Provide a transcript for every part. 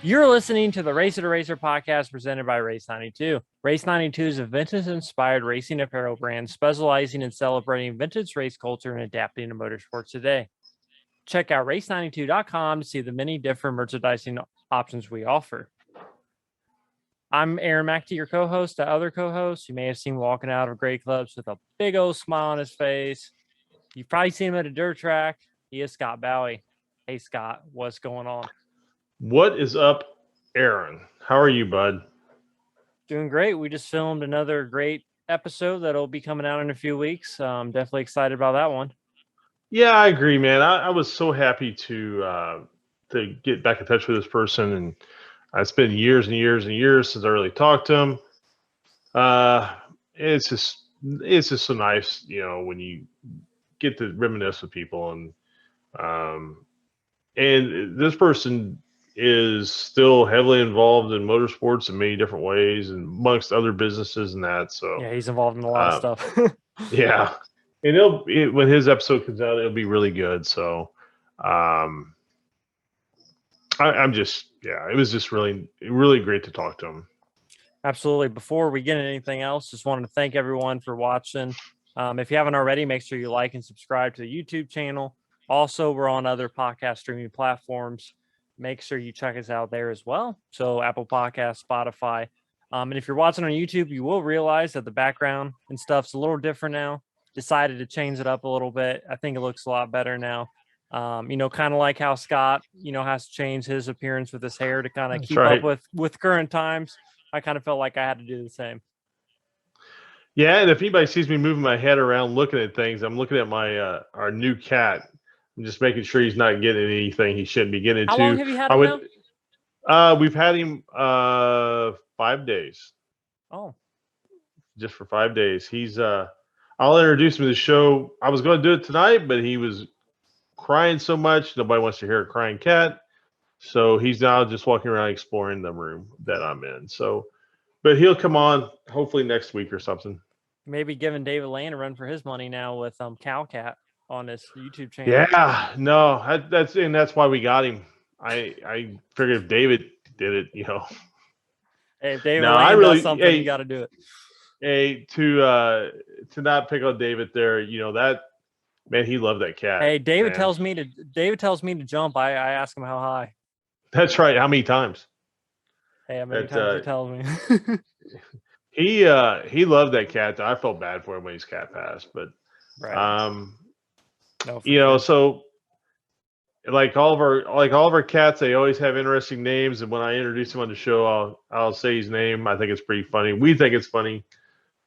You're listening to the Race to Racer podcast presented by Race 92. Race 92 is a vintage-inspired racing apparel brand specializing in celebrating vintage race culture and adapting to motorsports today. Check out race92.com to see the many different merchandising options we offer. I'm Aaron Mackey, your co-host. The other co-host you may have seen walking out of Great Clubs with a big old smile on his face. You've probably seen him at a dirt track. He is Scott Bowie. Hey, Scott, what's going on? What is up, Aaron? How are you, bud? Doing great. We just filmed another great episode that'll be coming out in a few weeks. Definitely excited about that one. Yeah, I agree, man. I was so happy to get back in touch with this person, and it's been years and years and years since I really talked to him. Uh, it's just so nice, when you get to reminisce with people, and this person is still heavily involved in motorsports in many different ways, and amongst other businesses and that. So Yeah, he's involved in a lot of stuff. yeah, and when his episode comes out, it'll be really good. So, I'm just it was just really really great to talk to him. Absolutely. Before we get into anything else, just wanted to thank everyone for watching. If you haven't already, make sure you like and subscribe to the YouTube channel. Also, we're on other podcast streaming platforms. Make sure you check us out there as well. So Apple Podcasts, Spotify. And if you're watching on YouTube, you will realize that the background and stuff's a little different now. Decided to change it up a little bit. I think it looks a lot better now. Kind of like how Scott, has to change his appearance with his hair to kind of keep up with current times. I kind of felt like I had to do the same. Yeah, and if anybody sees me moving my head around looking at things, I'm looking at my our new cat. I'm just making sure he's not getting anything he shouldn't be getting into. How long have you had him now? We've had him 5 days. Oh. Just for 5 days. He's I'll introduce him to the show. I was going to do it tonight, but he was crying so much. Nobody wants to hear a crying cat. So he's now just walking around exploring the room that I'm in. So, but he'll come on hopefully next week or something. Maybe giving David Lane a run for his money now with Cowcat on his YouTube channel. Yeah, no, that's why we got him. I figured if David did it, Hey, if David Lane does something, you got to do it. Hey, to not pick on David there, that man, he loved that cat. Hey, David tells me to jump. I ask him how high. That's right. How many times? Hey, how many times he tells me. He loved that cat. I felt bad for him when his cat passed, but right. So like all of our cats, they always have interesting names, and when I introduce him on the show, I'll say his name. I think it's pretty funny. We think it's funny.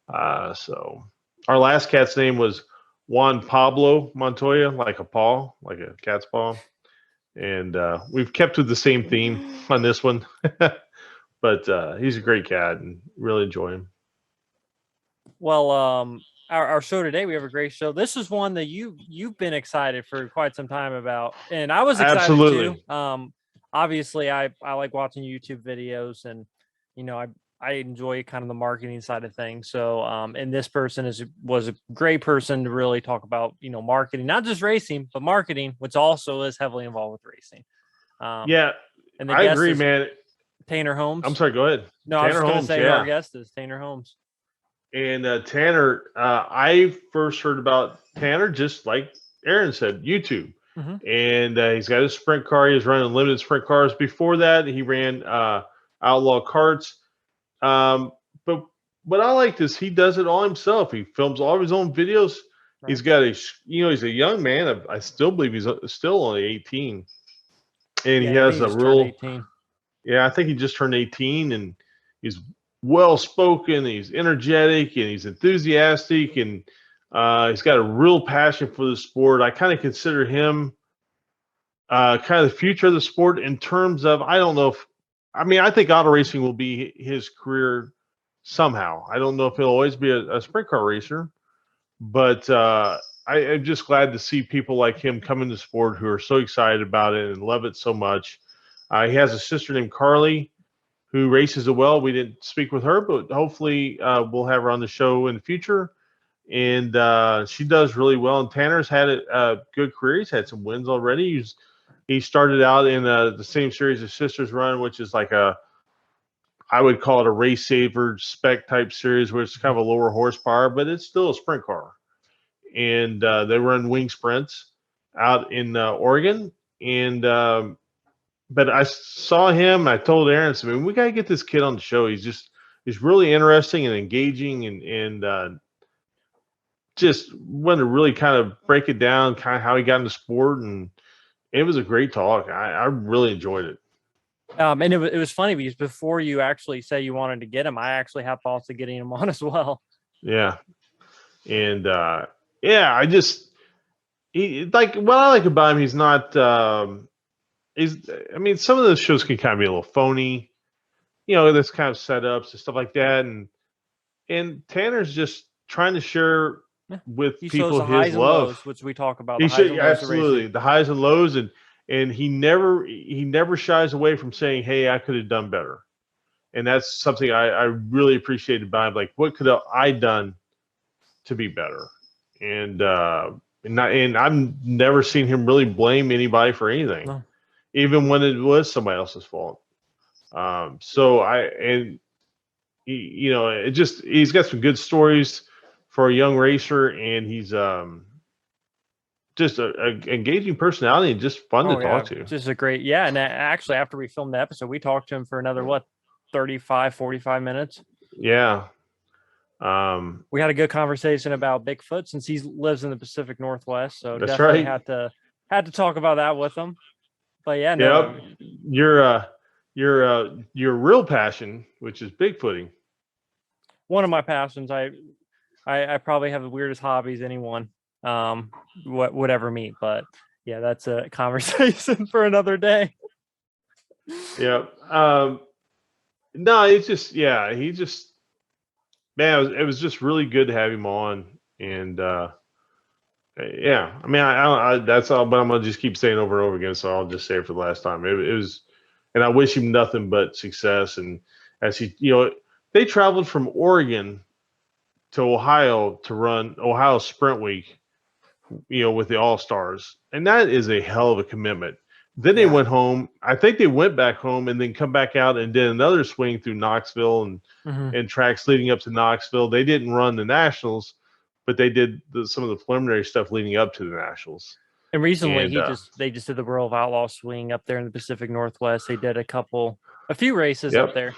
So our last cat's name was Juan Pablo Montoya, like a paw, like a cat's paw. And we've kept with the same theme on this one. But he's a great cat and really enjoy him. Well, our show today, we have a great show. This is one that you've been excited for quite some time about, and I was excited too. Obviously, I like watching YouTube videos, and I enjoy kind of the marketing side of things. So, and this person was a great person to really talk about, marketing, not just racing, but marketing, which also is heavily involved with racing. And I agree, man. Tanner Holmes. I'm sorry, go ahead. No, Tanner I was just going to say our guest is Tanner Holmes. And Tanner, I first heard about Tanner, just like Aaron said, YouTube. Mm-hmm. And he's got a sprint car. He was running limited sprint cars. Before that, he ran Outlaw Karts. But what I like is he does it all himself. He films all of his own videos. Right. He's got he's a young man. I still believe he's still only 18. And he has a real, I think he just turned 18, and he's well-spoken, he's energetic, and he's enthusiastic, and he's got a real passion for the sport. I kind of consider him kind of the future of the sport in terms of, I think auto racing will be his career somehow. I don't know if he'll always be a sprint car racer, but I'm just glad to see people like him come into sport who are so excited about it and love it so much. He has a sister named Carly who races as well. We didn't speak with her, but hopefully we'll have her on the show in the future. And she does really well. And Tanner's had a good career. He's had some wins already. He's He started out in the same series as Sisters Run, which is like I would call it a race saver spec type series where it's kind of a lower horsepower, but it's still a sprint car. And they run wing sprints out in Oregon. And but I saw him. I told Aaron, I mean, we got to get this kid on the show. He's really interesting and engaging, and just wanted to really kind of break it down, kind of how he got into sport, and it was a great talk. I really enjoyed it. And it was funny because before you actually say you wanted to get him, I actually have thoughts of getting him on as well. Yeah, and I just what I like about him. He's not. I mean, some of those shows can kind of be a little phony, this kind of setups and stuff like that, and Tanner's just trying to share with people his love, lows, which we talk about. Absolutely the highs and lows, and he never shies away from saying, "Hey, I could have done better," and that's something I really appreciated about him. Like, what could have I done to be better? And I've never seen him really blame anybody for anything, no. Even when it was somebody else's fault. He's got some good stories for a young racer, and he's just a engaging personality and just fun to talk to. Just a great, and actually after we filmed the episode, we talked to him for another 35, 45 minutes. Yeah. We had a good conversation about Bigfoot since he lives in the Pacific Northwest, so that's definitely right. had to talk about that with him. But yeah, no. Yep. Your real passion, which is Bigfooting. One of my passions. I probably have the weirdest hobbies anyone would ever meet, but yeah, that's a conversation for another day. Yeah. No, it's just man, it was just really good to have him on, and I mean, I that's all, but I'm gonna just keep saying over and over again, so I'll just say it for the last time. It was, and I wish him nothing but success. And as he, they traveled from Oregon to Ohio to run Ohio Sprint Week, with the All-Stars, and that is a hell of a commitment. Then they went home. I think they went back home and then come back out and did another swing through Knoxville and tracks leading up to Knoxville. They didn't run the Nationals, but they did some of the preliminary stuff leading up to the Nationals. And recently, they just did the World of Outlaw swing up there in the Pacific Northwest. They did a few races up there.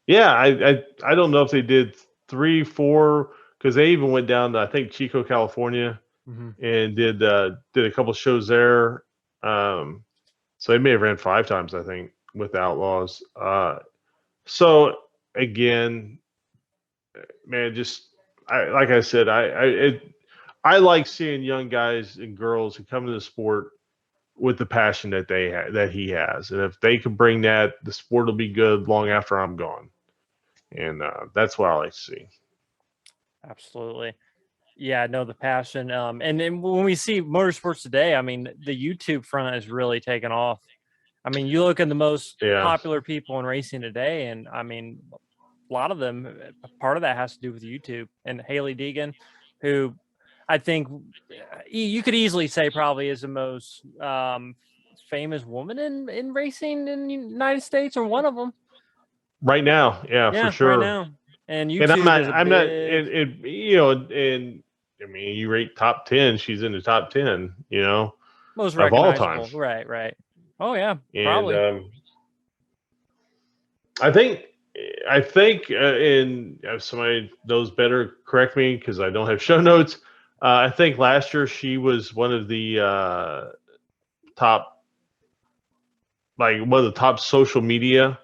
Yeah, I don't know if they did 3, 4, because they even went down to, I think, Chico, California, and did a couple shows there. So they may have ran 5 times, I think, with the Outlaws. So again, man, just like I said, I like seeing young guys and girls who come to the sport with the passion that he has, and if they can bring that, the sport will be good long after I'm gone, and that's what I like to see. Absolutely. Yeah, no, the passion. And then when we see motorsports today, I mean, the YouTube front has really taken off. I mean, you look at the most popular people in racing today, and I mean, a lot of them, part of that has to do with YouTube. And Haley Deegan, who I think you could easily say probably is the most famous woman in racing in the United States, or one of them. Right now, for sure. Right now. And YouTube I'm not, and I mean, you rate top 10, she's in the top 10, most of all time. Right. Oh yeah, and, probably. I think, and if somebody knows better, correct me because I don't have show notes. I think last year she was one of the top social media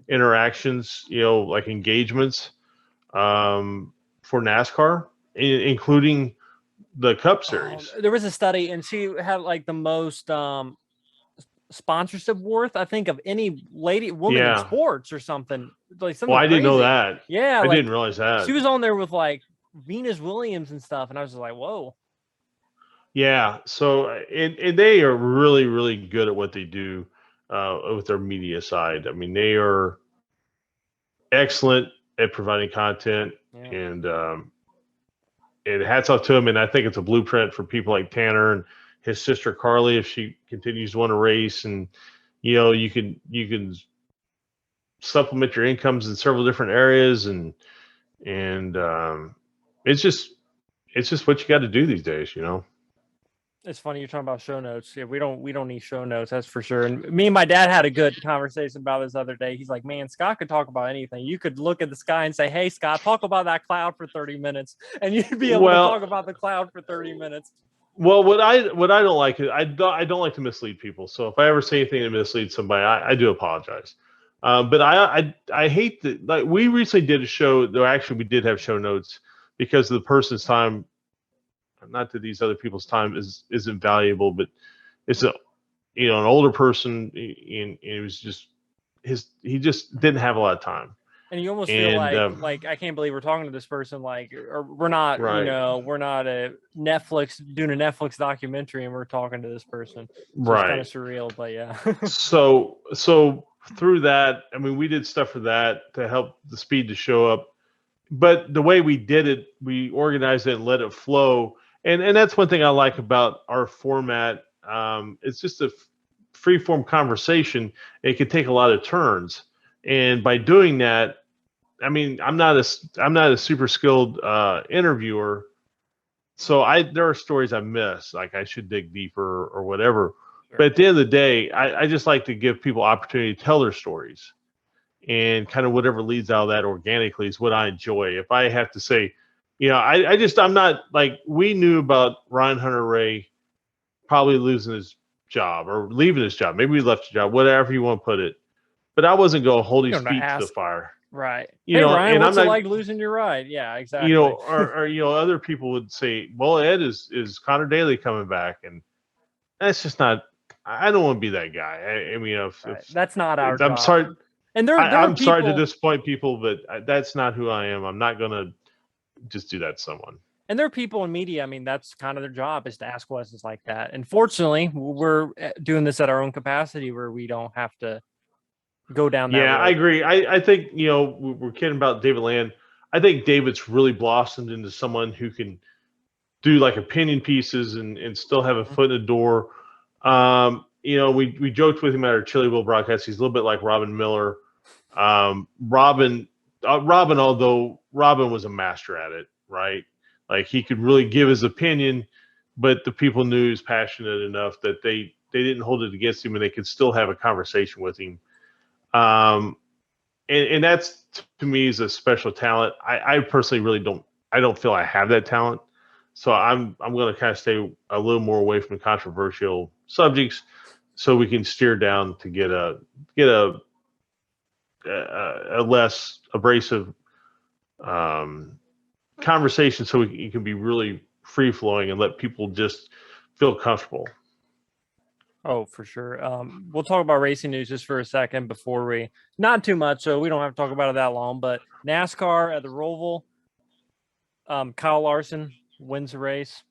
interactions, like engagements for NASCAR, including the Cup Series. There was a study, and she had like the most sponsorship worth, I think, of any woman in sports or something. Like something I didn't know crazy. that. Yeah, I didn't realize that. She was on there with like Venus Williams and stuff, and I was just like, whoa. Yeah, so and they are really, really good at what they do with their media side. I mean, they are excellent at providing content, and hats off to them. And I think it's a blueprint for people like Tanner and his sister Carly if she continues to want to race, and you can supplement your incomes in several different areas, and it's just what you got to do these days. It's funny you're talking about show notes. Yeah, we don't need show notes, that's for sure. And me and my dad had a good conversation about this other day. He's like, "Man, Scott could talk about anything. You could look at the sky and say, 'Hey, Scott, talk about that cloud for 30 minutes,' and you'd be able to talk about the cloud for 30 minutes." Well, what I don't like is I don't like to mislead people. So if I ever say anything to mislead somebody, I do apologize. But I hate that. Like, we recently did a show, though actually we did have show notes because of the person's time. Not that these other people's time isn't valuable, but it's an older person, and it was just he just didn't have a lot of time. And you almost feel like I can't believe we're talking to this person, or we're not, right. We're not doing a Netflix documentary, and we're talking to this person. So right. It's kind of surreal, but yeah. so through that, I mean, we did stuff for that to help the speed to show up. But the way we did it, we organized it and let it flow. And that's one thing I like about our format. It's just a free form conversation. It can take a lot of turns. And by doing that, I mean, I'm not a super skilled interviewer. So there are stories I miss, like I should dig deeper or whatever. Sure. But at the end of the day, I just like to give people opportunity to tell their stories. And kind of whatever leads out of that organically is what I enjoy. If I have to say, I'm not like, we knew about Ryan Hunter-Reay probably losing his job or leaving his job. Maybe he left his job, whatever you want to put it. But I wasn't going to hold his feet to the fire. Right. Ryan, what's it like losing your ride? Yeah, exactly. Or other people would say, well, Ed, is Connor Daly coming back? And that's just not, I don't want to be that guy. I mean, if that's not our job. I'm sorry. And I'm sorry to disappoint people, but that's not who I am. I'm not going to just do that to someone. And there are people in media, I mean, that's kind of their job, is to ask questions like that. And fortunately, we're doing this at our own capacity where we don't have to go down that road. I agree. I think, we're kidding about David Land. I think David's really blossomed into someone who can do like opinion pieces and still have a foot in the door. We joked with him at our Chili Bowl broadcast. He's a little bit like Robin Miller. Robin, although Robin was a master at it, right? Like, he could really give his opinion, but the people knew he was passionate enough that they didn't hold it against him, and they could still have a conversation with him. And that's, to me, is a special talent. I personally really don't feel I have that talent. So I'm going to kind of stay a little more away from controversial subjects so we can steer down to get a less abrasive conversation, so you can be really free flowing and let people just feel comfortable. Oh, for sure. We'll talk about racing news just for a second before not too much, so we don't have to talk about it that long, but NASCAR at the Roval, Kyle Larson wins the race.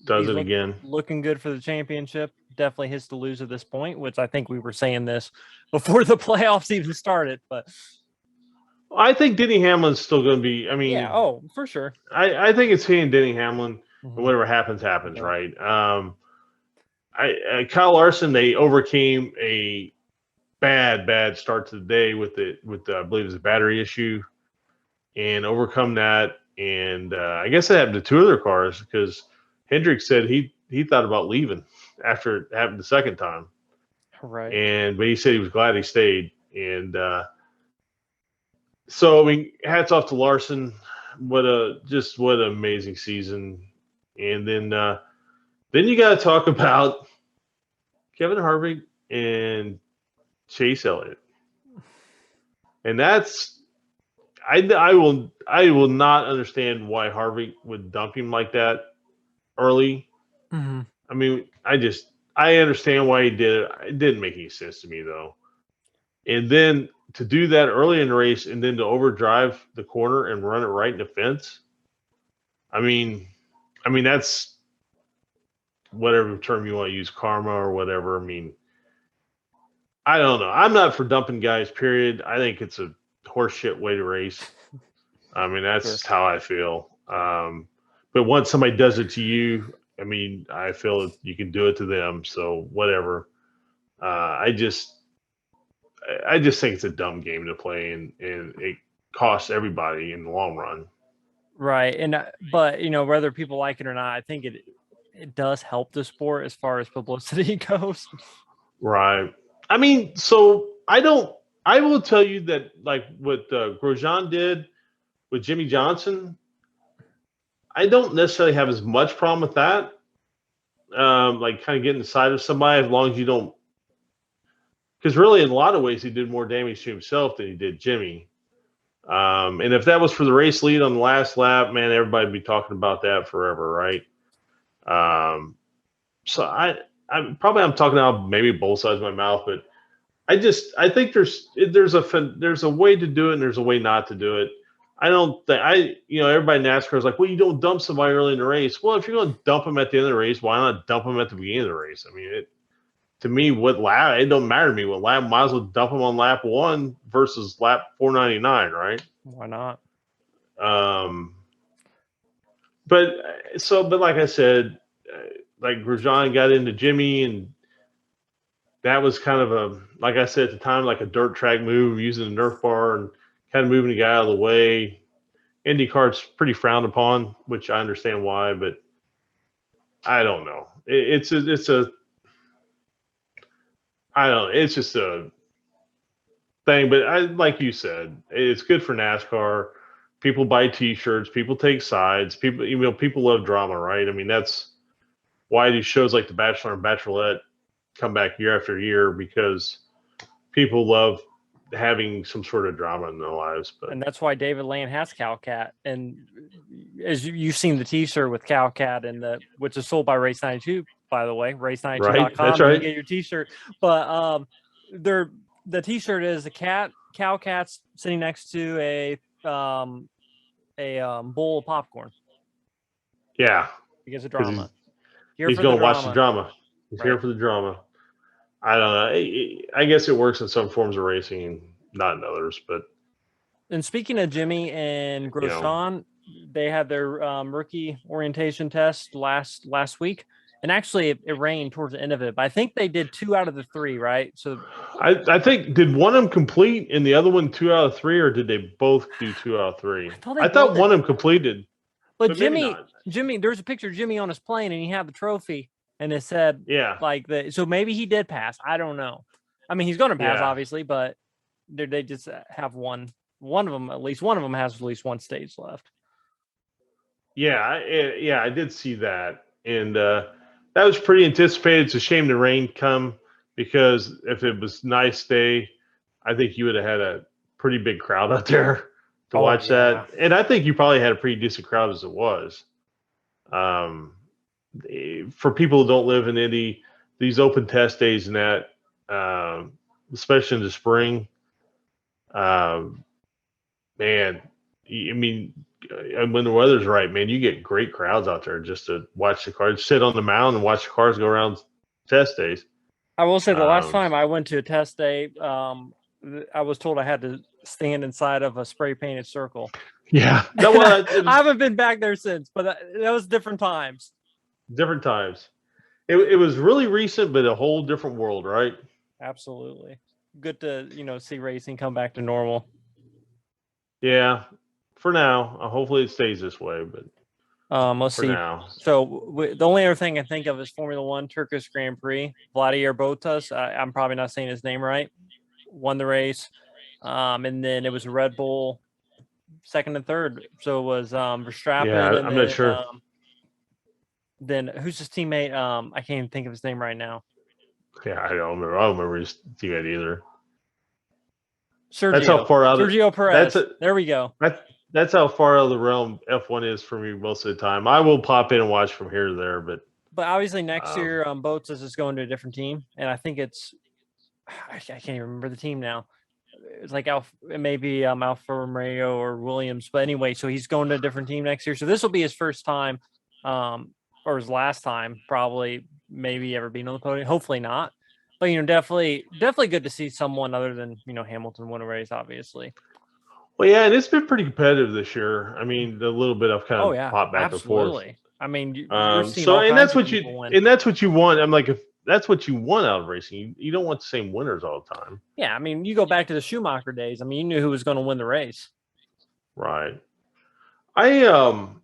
Does it again. Looking good for the championship. Definitely his to lose at this point, which I think we were saying this before the playoffs even started. But I think Denny Hamlin's still going to be. I mean, yeah, for sure. I think it's he and Denny Hamlin. Mm-hmm. And whatever happens, right? Kyle Larson, they overcame a bad start to the day with I believe it was a battery issue, and overcome that. And I guess it happened to two other cars, because Hendrick said he thought about leaving after it happened the second time. Right. But he said he was glad he stayed. And so, I mean, hats off to Larson. What an amazing season. And then you got to talk about Kevin Harvick and Chase Elliott. And that's, I will not understand why Harvick would dump him like that early. Mm-hmm. I mean, I understand why he did it. It didn't make any sense to me, though. And then to do that early in the race, and then to overdrive the corner and run it right in the fence. I mean that's, whatever term you want to use, karma or whatever. I mean, I don't know. I'm not for dumping guys, period. I think it's a horseshit way to race. I mean, that's just how I feel. But once somebody does it to you, I mean, I feel you can do it to them. So whatever. I just think it's a dumb game to play, and it costs everybody in the long run. Right. And but whether people like it or not, I think it does help the sport as far as publicity goes. Right. I mean, so I will tell you that, like what Grosjean did with Jimmy Johnson, I don't necessarily have as much problem with that. Like kind of getting the side of somebody, as long as you don't, because really in a lot of ways he did more damage to himself than he did Jimmy. And if that was for the race lead on the last lap, man, everybody'd be talking about that forever, right? So I'm talking out maybe both sides of my mouth, but I think there's a way to do it and there's a way not to do it. I don't think everybody in NASCAR is like, well, you don't dump somebody early in the race. Well, if you're going to dump them at the end of the race, why not dump them at the beginning of the race? I mean, to me, what lap? It don't matter to me what lap. Might as well dump them on lap 1 versus lap 499, right? Why not? But like I said, like Grosjean got into Jimmy, and that was kind of like I said at the time, like a dirt track move, using the Nerf bar and kind of moving the guy out of the way. IndyCar's pretty frowned upon, which I understand why, but I don't know. It's just a thing. But like you said, it's good for NASCAR. People buy T-shirts. People take sides. People love drama, right? I mean, that's why these shows like The Bachelor and Bachelorette come back year after year, because people love having some sort of drama in their lives. And that's why David Land has Cowcat. And as you've seen the T-shirt with Cowcat, which is sold by Race 92, by the way, race92.com. Right, that's right. You get your T-shirt. But the T-shirt is a Cowcat's sitting next to a bowl of popcorn. Yeah, because of drama. He's going to watch the drama. He's here for the drama. I don't know. I guess it works in some forms of racing and not in others. And speaking of Jimmy and Grosjean, they had their rookie orientation test last week, and actually it rained towards the end of it. But I think they did 2 out of the 3, right? So I think, did one of them complete and the other one 2 out of 3, or did they both do 2 out of 3? I thought one of them completed. But Jimmy, there's a picture of Jimmy on his plane, and he had the trophy. And it said, so maybe he did pass. I don't know. I mean, he's going to pass, obviously, but they just have one of them, at least one of them has at least one stage left. Yeah, I did see that. And that was pretty anticipated. It's a shame the rain come, because if it was a nice day, I think you would have had a pretty big crowd out there to watch that. And I think you probably had a pretty decent crowd as it was. For people who don't live in Indy, these open test days and that, especially in the spring, man, I mean, when the weather's right, man, you get great crowds out there just to watch the cars, sit on the mound and watch the cars go around test days. I will say the last time I went to a test day, I was told I had to stand inside of a spray painted circle. Yeah. I haven't been back there since, but that was different times. Different times. It was really recent, but a whole different world, right? Absolutely. Good to, see racing come back to normal. Yeah. For now. Hopefully it stays this way, but let's see. Now. So the only other thing I think of is Formula One Turkish Grand Prix. Vladimir Bottas, I'm probably not saying his name right, won the race. And then it was a Red Bull second and third. So it was Verstappen. Yeah, I'm not sure. Then who's his teammate? I can't even think of his name right now. Yeah, I don't remember his teammate either. Sergio. That's how far out. Sergio Perez. There we go. That's how far out of the realm F1 is for me most of the time. I will pop in and watch from here to there, but obviously next year, Bottas is going to a different team, and I think I can't even remember the team now. It's like Alfa Romeo or Williams, but anyway, so he's going to a different team next year. So this will be his first time. Or his last time, probably, maybe ever being on the podium. Hopefully not. But, definitely good to see someone other than, Hamilton win a race, obviously. Well, yeah, and it's been pretty competitive this year. I mean, the little bit I've kind of popped back and forth. I mean, you're seeing So all and kinds that's of what you people win. and that's what you want. I'm like, if that's what you want out of racing, you don't want the same winners all the time. Yeah, I mean, you go back to the Schumacher days. I mean, you knew who was going to win the race. Right. And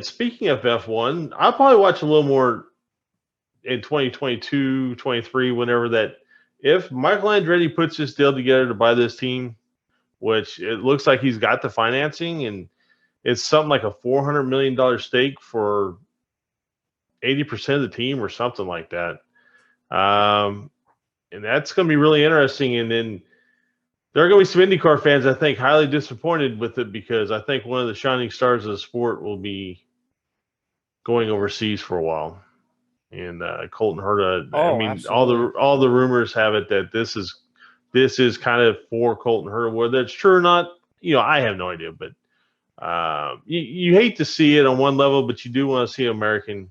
speaking of F1, I'll probably watch a little more in 2022, 23, whenever that. If Michael Andretti puts this deal together to buy this team, which it looks like he's got the financing, and it's something like a $400 million stake for 80% of the team or something like that. And that's going to be really interesting. And then there are going to be some IndyCar fans, I think, highly disappointed with it, because I think one of the shining stars of the sport will be going overseas for a while. And Colton Herta, I mean, absolutely. all the rumors have it that this is kind of for Colton Herta. Whether it's true or not, I have no idea. But you hate to see it on one level, but you do want to see American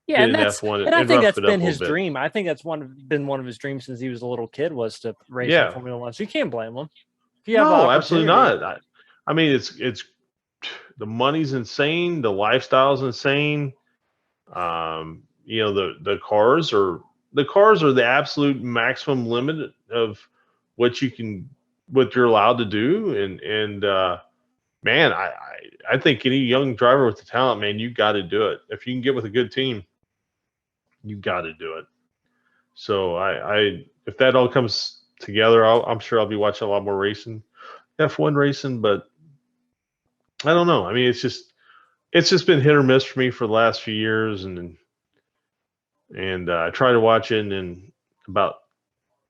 Yeah, get and an F1 I and think rough that's it up been a his little bit. dream. I think that's been one of his dreams since he was a little kid, was to race in Yeah. Formula One. So you can't blame him. If you have the No, absolutely opportunity. not. I mean, it's the money's insane, the lifestyle's insane. The cars are the absolute maximum limit of what you're allowed to do. And man, I think any young driver with the talent, man, you got to do it. If you can get with a good team, you got to do it. So if that all comes together, I'm sure I'll be watching a lot more racing, F1 racing. But I don't know. I mean, it's just been hit or miss for me for the last few years, and I try to watch it, and about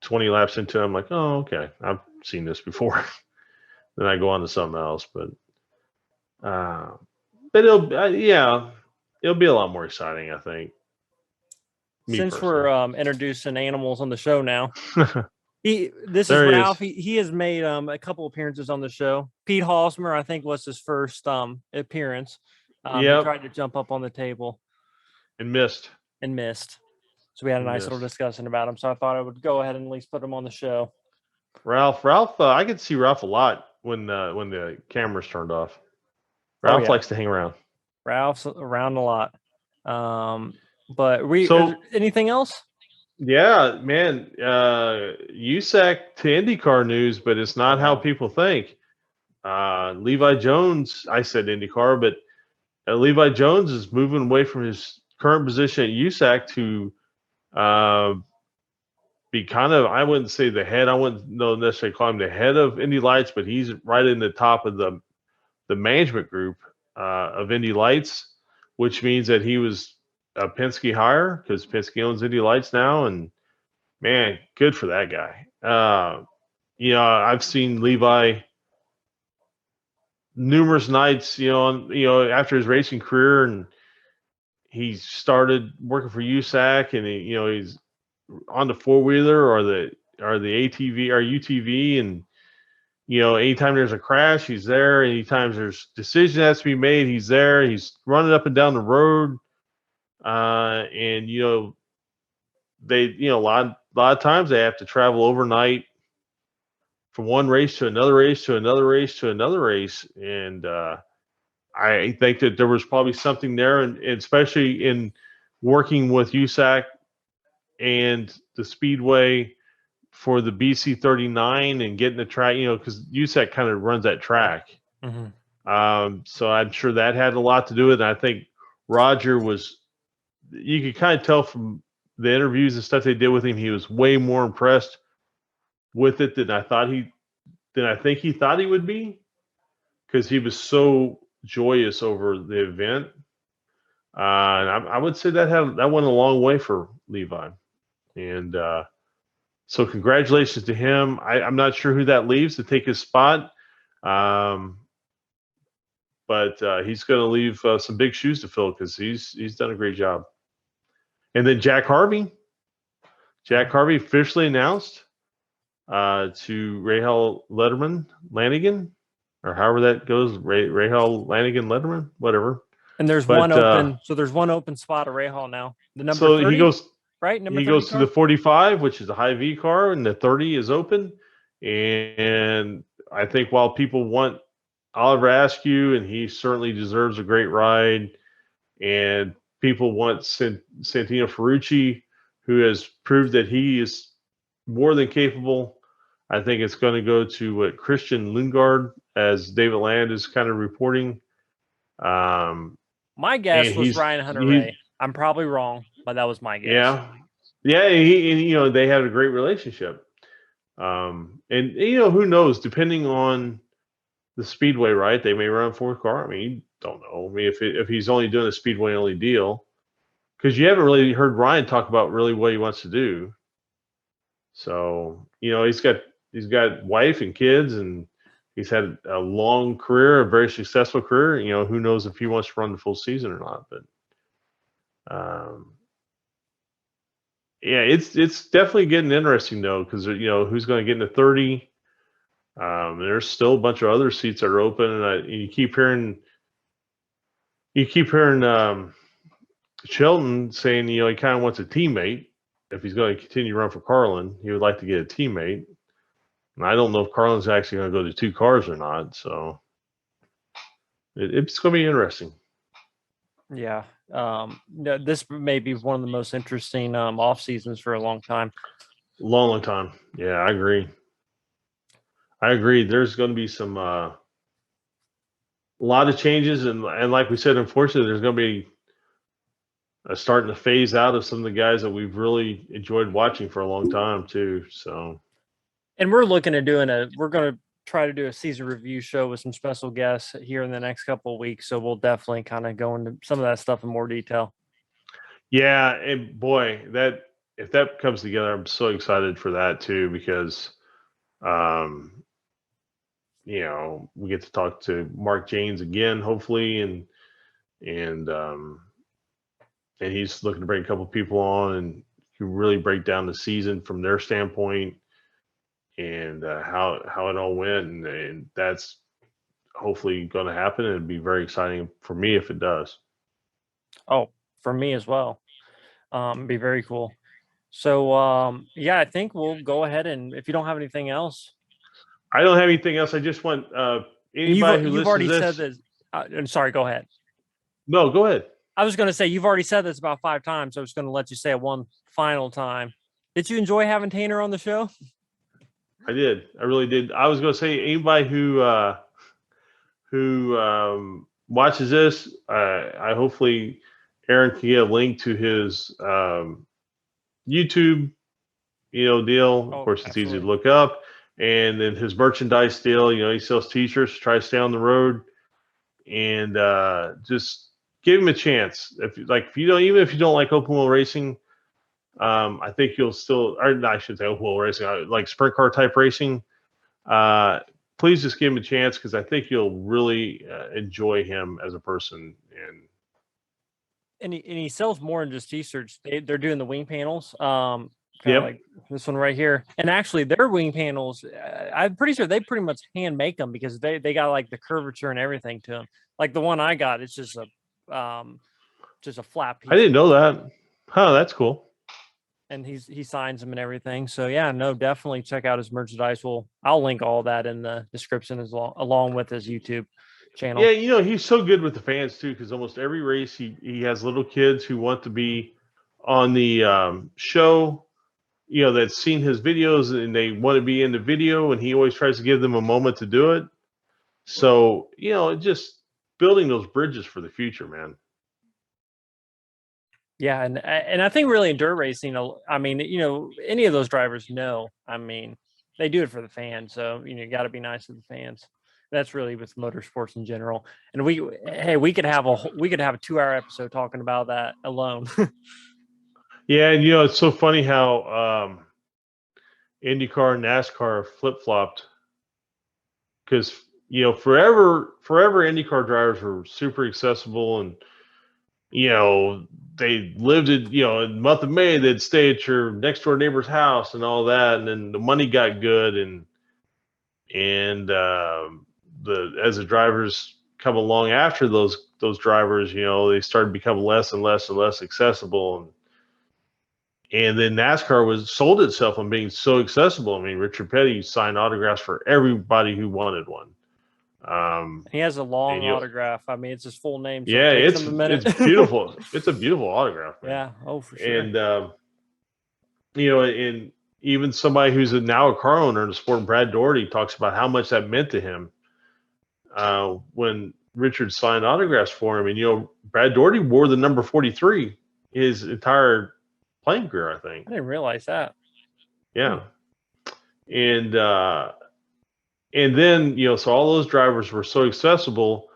20 laps into it, I'm like, oh, okay, I've seen this before. Then I go on to something else, but it'll be a lot more exciting, I think. Since we're introducing animals on the show now, this is There he Ralph. is. He has made a couple appearances on the show. Pete Holzemer, I think, was his first appearance. He tried to jump up on the table and missed. So we had a nice little discussion about him. So I thought I would go ahead and at least put him on the show. Ralph, I could see Ralph a lot when the camera's turned off. Ralph likes to hang around. Ralph's around a lot. But anything else? Yeah, man. USAC to IndyCar news, but it's not how people think. Levi Jones, I said IndyCar, but Levi Jones is moving away from his current position at USAC to be kind of, I wouldn't say the head. I wouldn't necessarily call him the head of Indy Lights, but he's right in the top of the management group of Indy Lights, which means that he was a Penske hire, because Penske owns Indy Lights now. And man, good for that guy. I've seen Levi numerous nights, after his racing career, and he started working for USAC, and he's on the four-wheeler or the ATV or UTV, and anytime there's a crash, he's there. Anytime there's decision has to be made, he's there. He's running up and down the road, and they a lot of times they have to travel overnight from one race to another race to another race to another race, and I think that there was probably something there, and especially in working with USAC and the Speedway for the BC 39 and getting the track, because USAC kind of runs that track. Mm-hmm. So I'm sure that had a lot to do with it. And I think Roger you could kind of tell from the interviews and stuff they did with him, he was way more impressed with it than I think he thought he would be, because he was so joyous over the event. And I would say that went a long way for Levi. And so congratulations to him. I'm not sure who that leaves to take his spot. But he's going to leave some big shoes to fill, because he's done a great job. And then Jack Harvey officially announced to Rahal Lanigan, or however that goes, Rahal Lanigan Letterman, whatever. And there's one open, so there's one open spot at Rahal now. The number 30, he goes right. Number he 30 goes to the 45, which is a high V car, and the 30 is open. And I think while people want Oliver Askew, and he certainly deserves a great ride, and people want Santino Ferrucci, who has proved that he is more than capable. I think it's going to go to Christian Lundgaard, as David Land is kind of reporting. My guess was Ryan Hunter-Reay. I'm probably wrong, but that was my guess. Yeah. And they had a great relationship. And who knows? Depending on the speedway, right? They may run fourth car. I mean, you don't know. I mean, if he's only doing a speedway only deal, because you haven't really heard Ryan talk about really what he wants to do. So he's got wife and kids, and he's had a long career, a very successful career. Who knows if he wants to run the full season or not? But yeah, it's definitely getting interesting though, because who's going to get into 30. There's still a bunch of other seats that are open, and you keep hearing Shelton saying he kind of wants a teammate. If he's going to continue to run for Carlin, he would like to get a teammate. And I don't know if Carlin's actually going to go to 2 cars or not. So it's going to be interesting. Yeah. This may be one of the most interesting off seasons for a long time. Long time. Yeah, I agree. There's going to be some a lot of changes, and like we said, unfortunately, there's going to be starting to phase out of some of the guys that we've really enjoyed watching for a long time too. So, and we're looking at we're going to try to do a season review show with some special guests here in the next couple of weeks. So we'll definitely kind of go into some of that stuff in more detail. Yeah, and boy, if that comes together, I'm so excited for that too, because we get to talk to Mark Janes again, hopefully, and he's looking to bring a couple of people on and really break down the season from their standpoint and how it all went, and that's hopefully going to happen. And it'd be very exciting for me if it does. Oh, for me as well. It'd be very cool. So yeah, I think we'll go ahead, and if you don't have anything else. I don't have anything else. I just want anybody who you've already said this. I'm sorry, go ahead. No, go ahead. I was going to say, you've already said this about 5 times. So I was going to let you say it one final time. Did you enjoy having Tanner on the show? I did. I really did. I was going to say, anybody who watches this, I hopefully Aaron can get a link to his YouTube, deal. Of course, it's absolutely easy to look up. And then his merchandise deal, he sells T-shirts. Try to stay on the road, and just give him a chance. If you don't, even if you don't like open wheel racing, I think you'll still, or I should say open wheel racing, like sprint car type racing. Please just give him a chance, because I think you'll really enjoy him as a person. And he sells more than just T-shirts. They're doing the wing panels. Yep. Like this one right here. And actually their wing panels, I'm pretty sure they pretty much hand make them, because they got like the curvature and everything to them. Like the one I got, it's just a flat piece. I didn't know that. Huh, that's cool. And he signs them and everything. So yeah, no, definitely check out his merchandise. I'll link all that in the description along with his YouTube channel. Yeah, he's so good with the fans too, because almost every race he has little kids who want to be on the show, that's seen his videos and they want to be in the video, and he always tries to give them a moment to do it. So, just building those bridges for the future, man. Yeah, and I think really in dirt racing, I mean, any of those drivers know, I mean, they do it for the fans. So, you got to be nice to the fans. That's really with motorsports in general. And we could have a 2-hour episode talking about that alone. Yeah, and it's so funny how IndyCar and NASCAR flip-flopped, because forever IndyCar drivers were super accessible, and they lived in month of May, they'd stay at your next door neighbor's house and all that, and then the money got good, and as the drivers come along after those drivers, they started becoming less and less and less accessible, and then NASCAR sold itself on being so accessible. I mean, Richard Petty signed autographs for everybody who wanted one. He has a long and autograph. I mean, it's his full name, so yeah, it takes him a minute. it's beautiful. It's a beautiful autograph, man. Yeah. Oh, for sure. And and even somebody who's now a car owner in the sport, Brad Doherty, talks about how much that meant to him when Richard signed autographs for him. And Brad Doherty wore the number 43 his entire playing career, I think. I didn't realize that. Yeah. And then, so all those drivers were so accessible,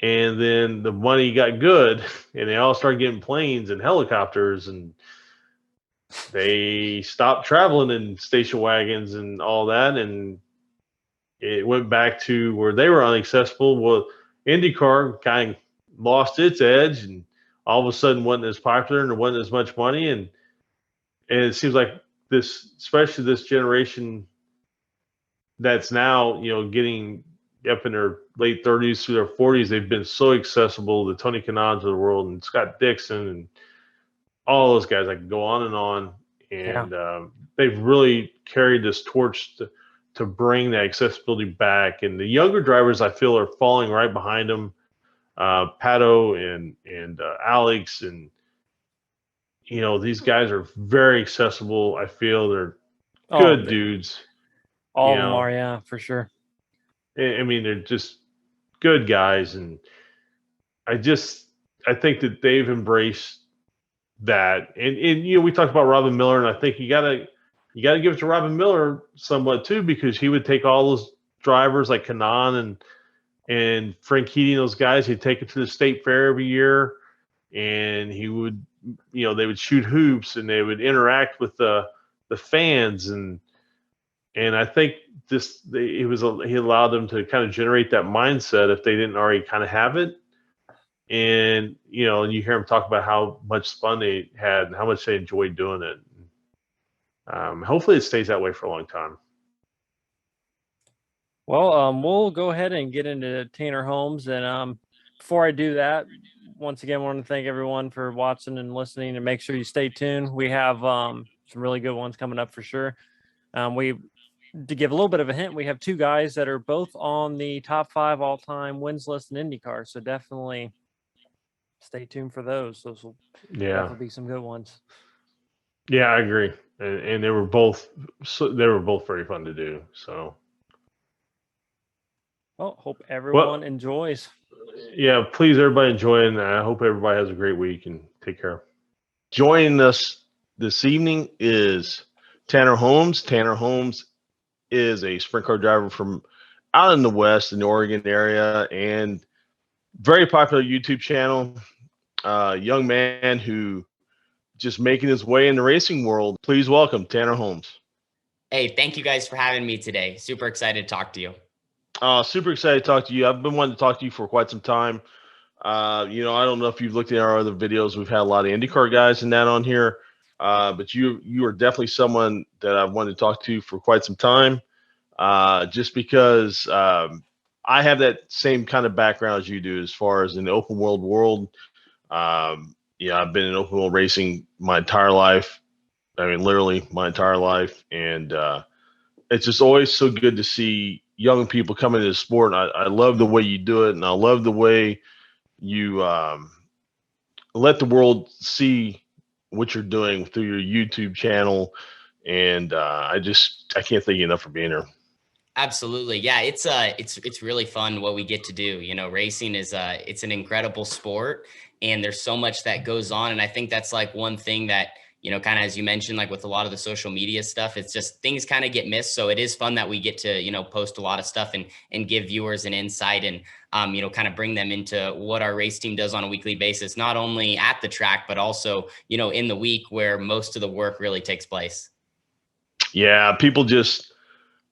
and then the money got good, and they all started getting planes and helicopters, and they stopped traveling in station wagons and all that, and it went back to where they were inaccessible. Well, IndyCar kind of lost its edge, and all of a sudden wasn't as popular, and there wasn't as much money, and it seems like especially this generation that's now, getting up in their late 30s through their 40s, they've been so accessible. The Tony Kanans of the world and Scott Dixon and all those guys, I can go on and on. And they've really carried this torch to bring that accessibility back. And the younger drivers, I feel, are falling right behind them. Pato and Alex, and these guys are very accessible. I feel they're good dudes. All of them are, yeah, for sure. I mean, they're just good guys, and I think that they've embraced that. And we talked about Robin Miller, and I think you gotta give it to Robin Miller somewhat too, because he would take all those drivers like Kanan and Frank Keating, those guys. He'd take it to the state fair every year, and he would, they would shoot hoops, and they would interact with the fans, and I think he allowed them to kind of generate that mindset if they didn't already kind of have it. And and you hear them talk about how much fun they had and how much they enjoyed doing it. Hopefully it stays that way for a long time. Well, we'll go ahead and get into Tanner Holmes. And before I do that, once again, I want to thank everyone for watching and listening, and make sure you stay tuned. We have some really good ones coming up for sure. To give a little bit of a hint, we have two guys that are both on the top 5 all-time wins list in IndyCar. So definitely stay tuned for those. Those will definitely be some good ones. Yeah, I agree. And they were both very fun to do. So, well, hope everyone enjoys. Yeah, please, everybody enjoy, and I hope everybody has a great week, and take care. Joining us this evening is Tanner Holmes. Tanner Holmes is a sprint car driver from out in the West, in the Oregon area, and very popular YouTube channel. Young man who just making his way in the racing world. Please welcome Tanner Holmes. Hey, thank you guys for having me today. Super excited to talk to you. Super excited to talk to you. I've been wanting to talk to you for quite some time. I don't know if you've looked at our other videos. We've had a lot of IndyCar guys and that on here. But you are definitely someone that I've wanted to talk to for quite some time, just because I have that same kind of background as you do, as far as in the open world. I've been in open world racing my entire life. I mean, literally my entire life. And it's just always so good to see young people come into the sport. And I love the way you do it, and I love the way you let the world see what you're doing through your YouTube channel. And I can't thank you enough for being here. Absolutely. Yeah, it's really fun what we get to do. Racing is it's an incredible sport, and there's so much that goes on. And I think that's like one thing that, kind of, as you mentioned, like with a lot of the social media stuff, it's just things kind of get missed. So it is fun that we get to, post a lot of stuff and give viewers an insight and, kind of bring them into what our race team does on a weekly basis, not only at the track, but also, in the week where most of the work really takes place. Yeah,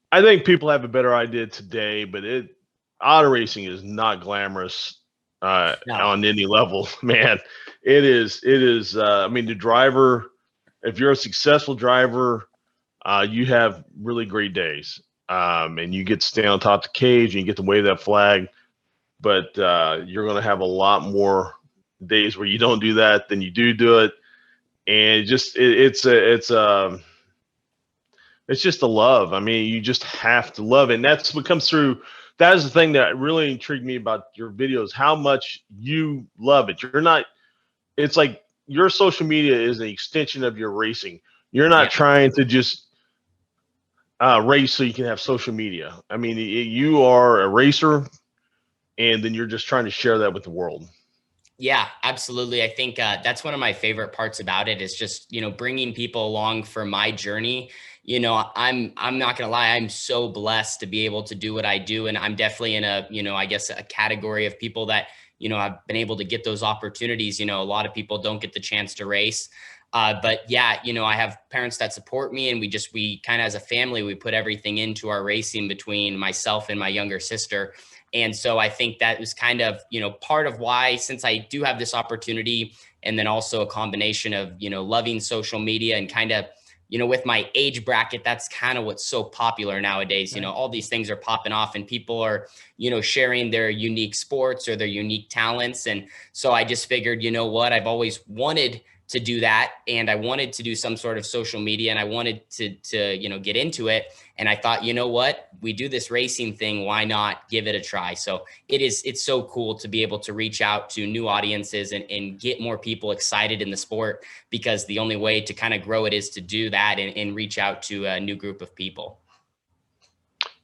I think people have a better idea today, but auto racing is not glamorous on any level, man. It is. I mean, the driver, if you're a successful driver, you have really great days, and you get to stand on top of the cage and you get to wave that flag. But you're going to have a lot more days where you don't do that than you do it, and it's just a love. I mean, you just have to love it. And that's what comes through that is the thing that really intrigued me about your videos, how much you love it. You're not, it's like your social media is an extension of your racing. You're not trying to just race so you can have social media. I mean, you are a racer, and then you're just trying to share that with the world. Yeah, absolutely. I think that's one of my favorite parts about it is just, bringing people along for my journey. I'm not going to lie. I'm so blessed to be able to do what I do. And I'm definitely in a, I guess a category of people that, I've been able to get those opportunities. A lot of people don't get the chance to race. But yeah, I have parents that support me, and we kind of, as a family, we put everything into our racing between myself and my younger sister. And so I think that was kind of, part of why, since I do have this opportunity, and then also a combination of, loving social media and kind of, with my age bracket, that's kind of what's so popular nowadays. Right. All these things are popping off, and people are, sharing their unique sports or their unique talents. And so I just figured, what, I've always wanted to do that, and I wanted to do some sort of social media, and I wanted to get into it. And I thought, what, we do this racing thing, why not give it a try? So it's so cool to be able to reach out to new audiences and get more people excited in the sport, because the only way to kind of grow it is to do that and reach out to a new group of people.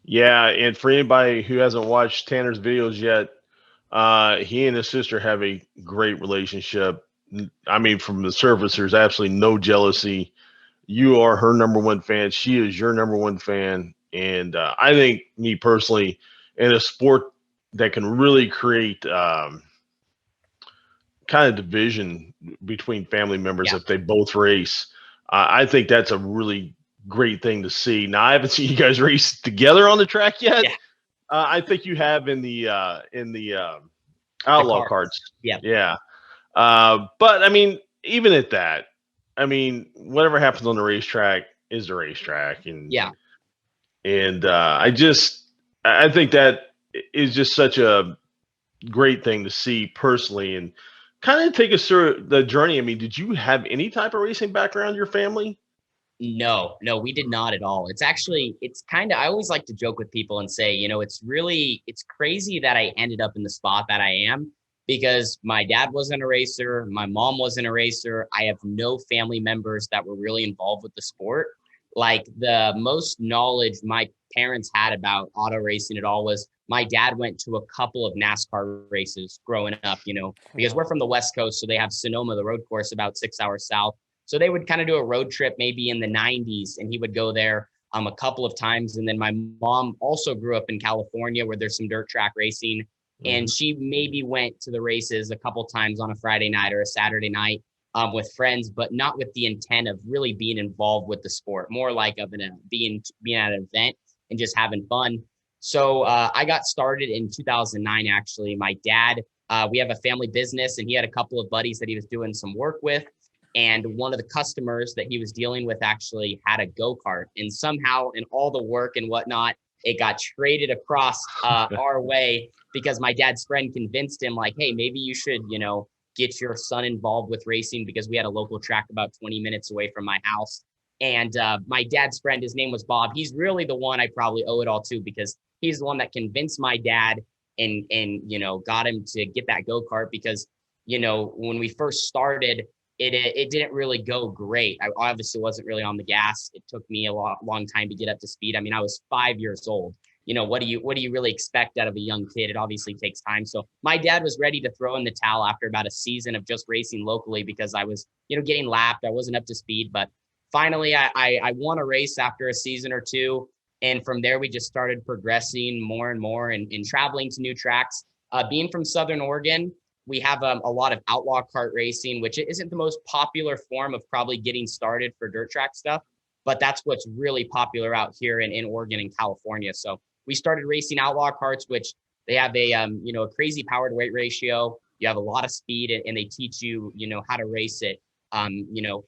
Yeah, and for anybody who hasn't watched Tanner's videos yet, he and his sister have a great relationship. I mean, from the surface, there's absolutely no jealousy. You are her number one fan. She is your number one fan. And I think, me personally, in a sport that can really create kind of division between family members if they both race, I think that's a really great thing to see. Now, I haven't seen you guys race together on the track yet. Yeah. I think you have in the Outlaw Karts. Yeah. But I mean, even at that, I mean, whatever happens on the racetrack is the racetrack, and I think that is just such a great thing to see personally, and kind of take us through the journey. I mean, did you have any type of racing background in your family? No, we did not at all. It's kind of, I always like to joke with people and say, it's crazy that I ended up in the spot that I am, because my dad wasn't a racer. My mom wasn't a racer. I have no family members that were really involved with the sport. Like, the most knowledge my parents had about auto racing at all was my dad went to a couple of NASCAR races growing up, because we're from the West Coast. So they have Sonoma, the road course, about 6 hours south. So they would kind of do a road trip maybe in the 90s, and he would go there a couple of times. And then my mom also grew up in California, where there's some dirt track racing. And she maybe went to the races a couple times on a Friday night or a Saturday night with friends, but not with the intent of really being involved with the sport, more like of being at an event and just having fun. So I got started in 2009, actually. My dad, we have a family business, and he had a couple of buddies that he was doing some work with. And one of the customers that he was dealing with actually had a go-kart, and somehow in all the work and whatnot, it got traded across our way, because my dad's friend convinced him, like, hey, maybe you should, get your son involved with racing, because we had a local track about 20 minutes away from my house. And my dad's friend, his name was Bob. He's really the one I probably owe it all to, because he's the one that convinced my dad and got him to get that go-kart, because, when we first started, it didn't really go great. I obviously wasn't really on the gas. It took me a long time to get up to speed. I mean, I was 5 years old. What do you really expect out of a young kid? It obviously takes time. So my dad was ready to throw in the towel after about a season of just racing locally, because I was, getting lapped. I wasn't up to speed, but finally I won a race after a season or two. And from there, we just started progressing more and more and traveling to new tracks. Being from Southern Oregon, we have a lot of outlaw kart racing, which isn't the most popular form of probably getting started for dirt track stuff, but that's what's really popular out here in Oregon and California. So we started Racing Outlaw Karts, which they have a crazy power to weight ratio. You have a lot of speed, and they teach you, how to race it,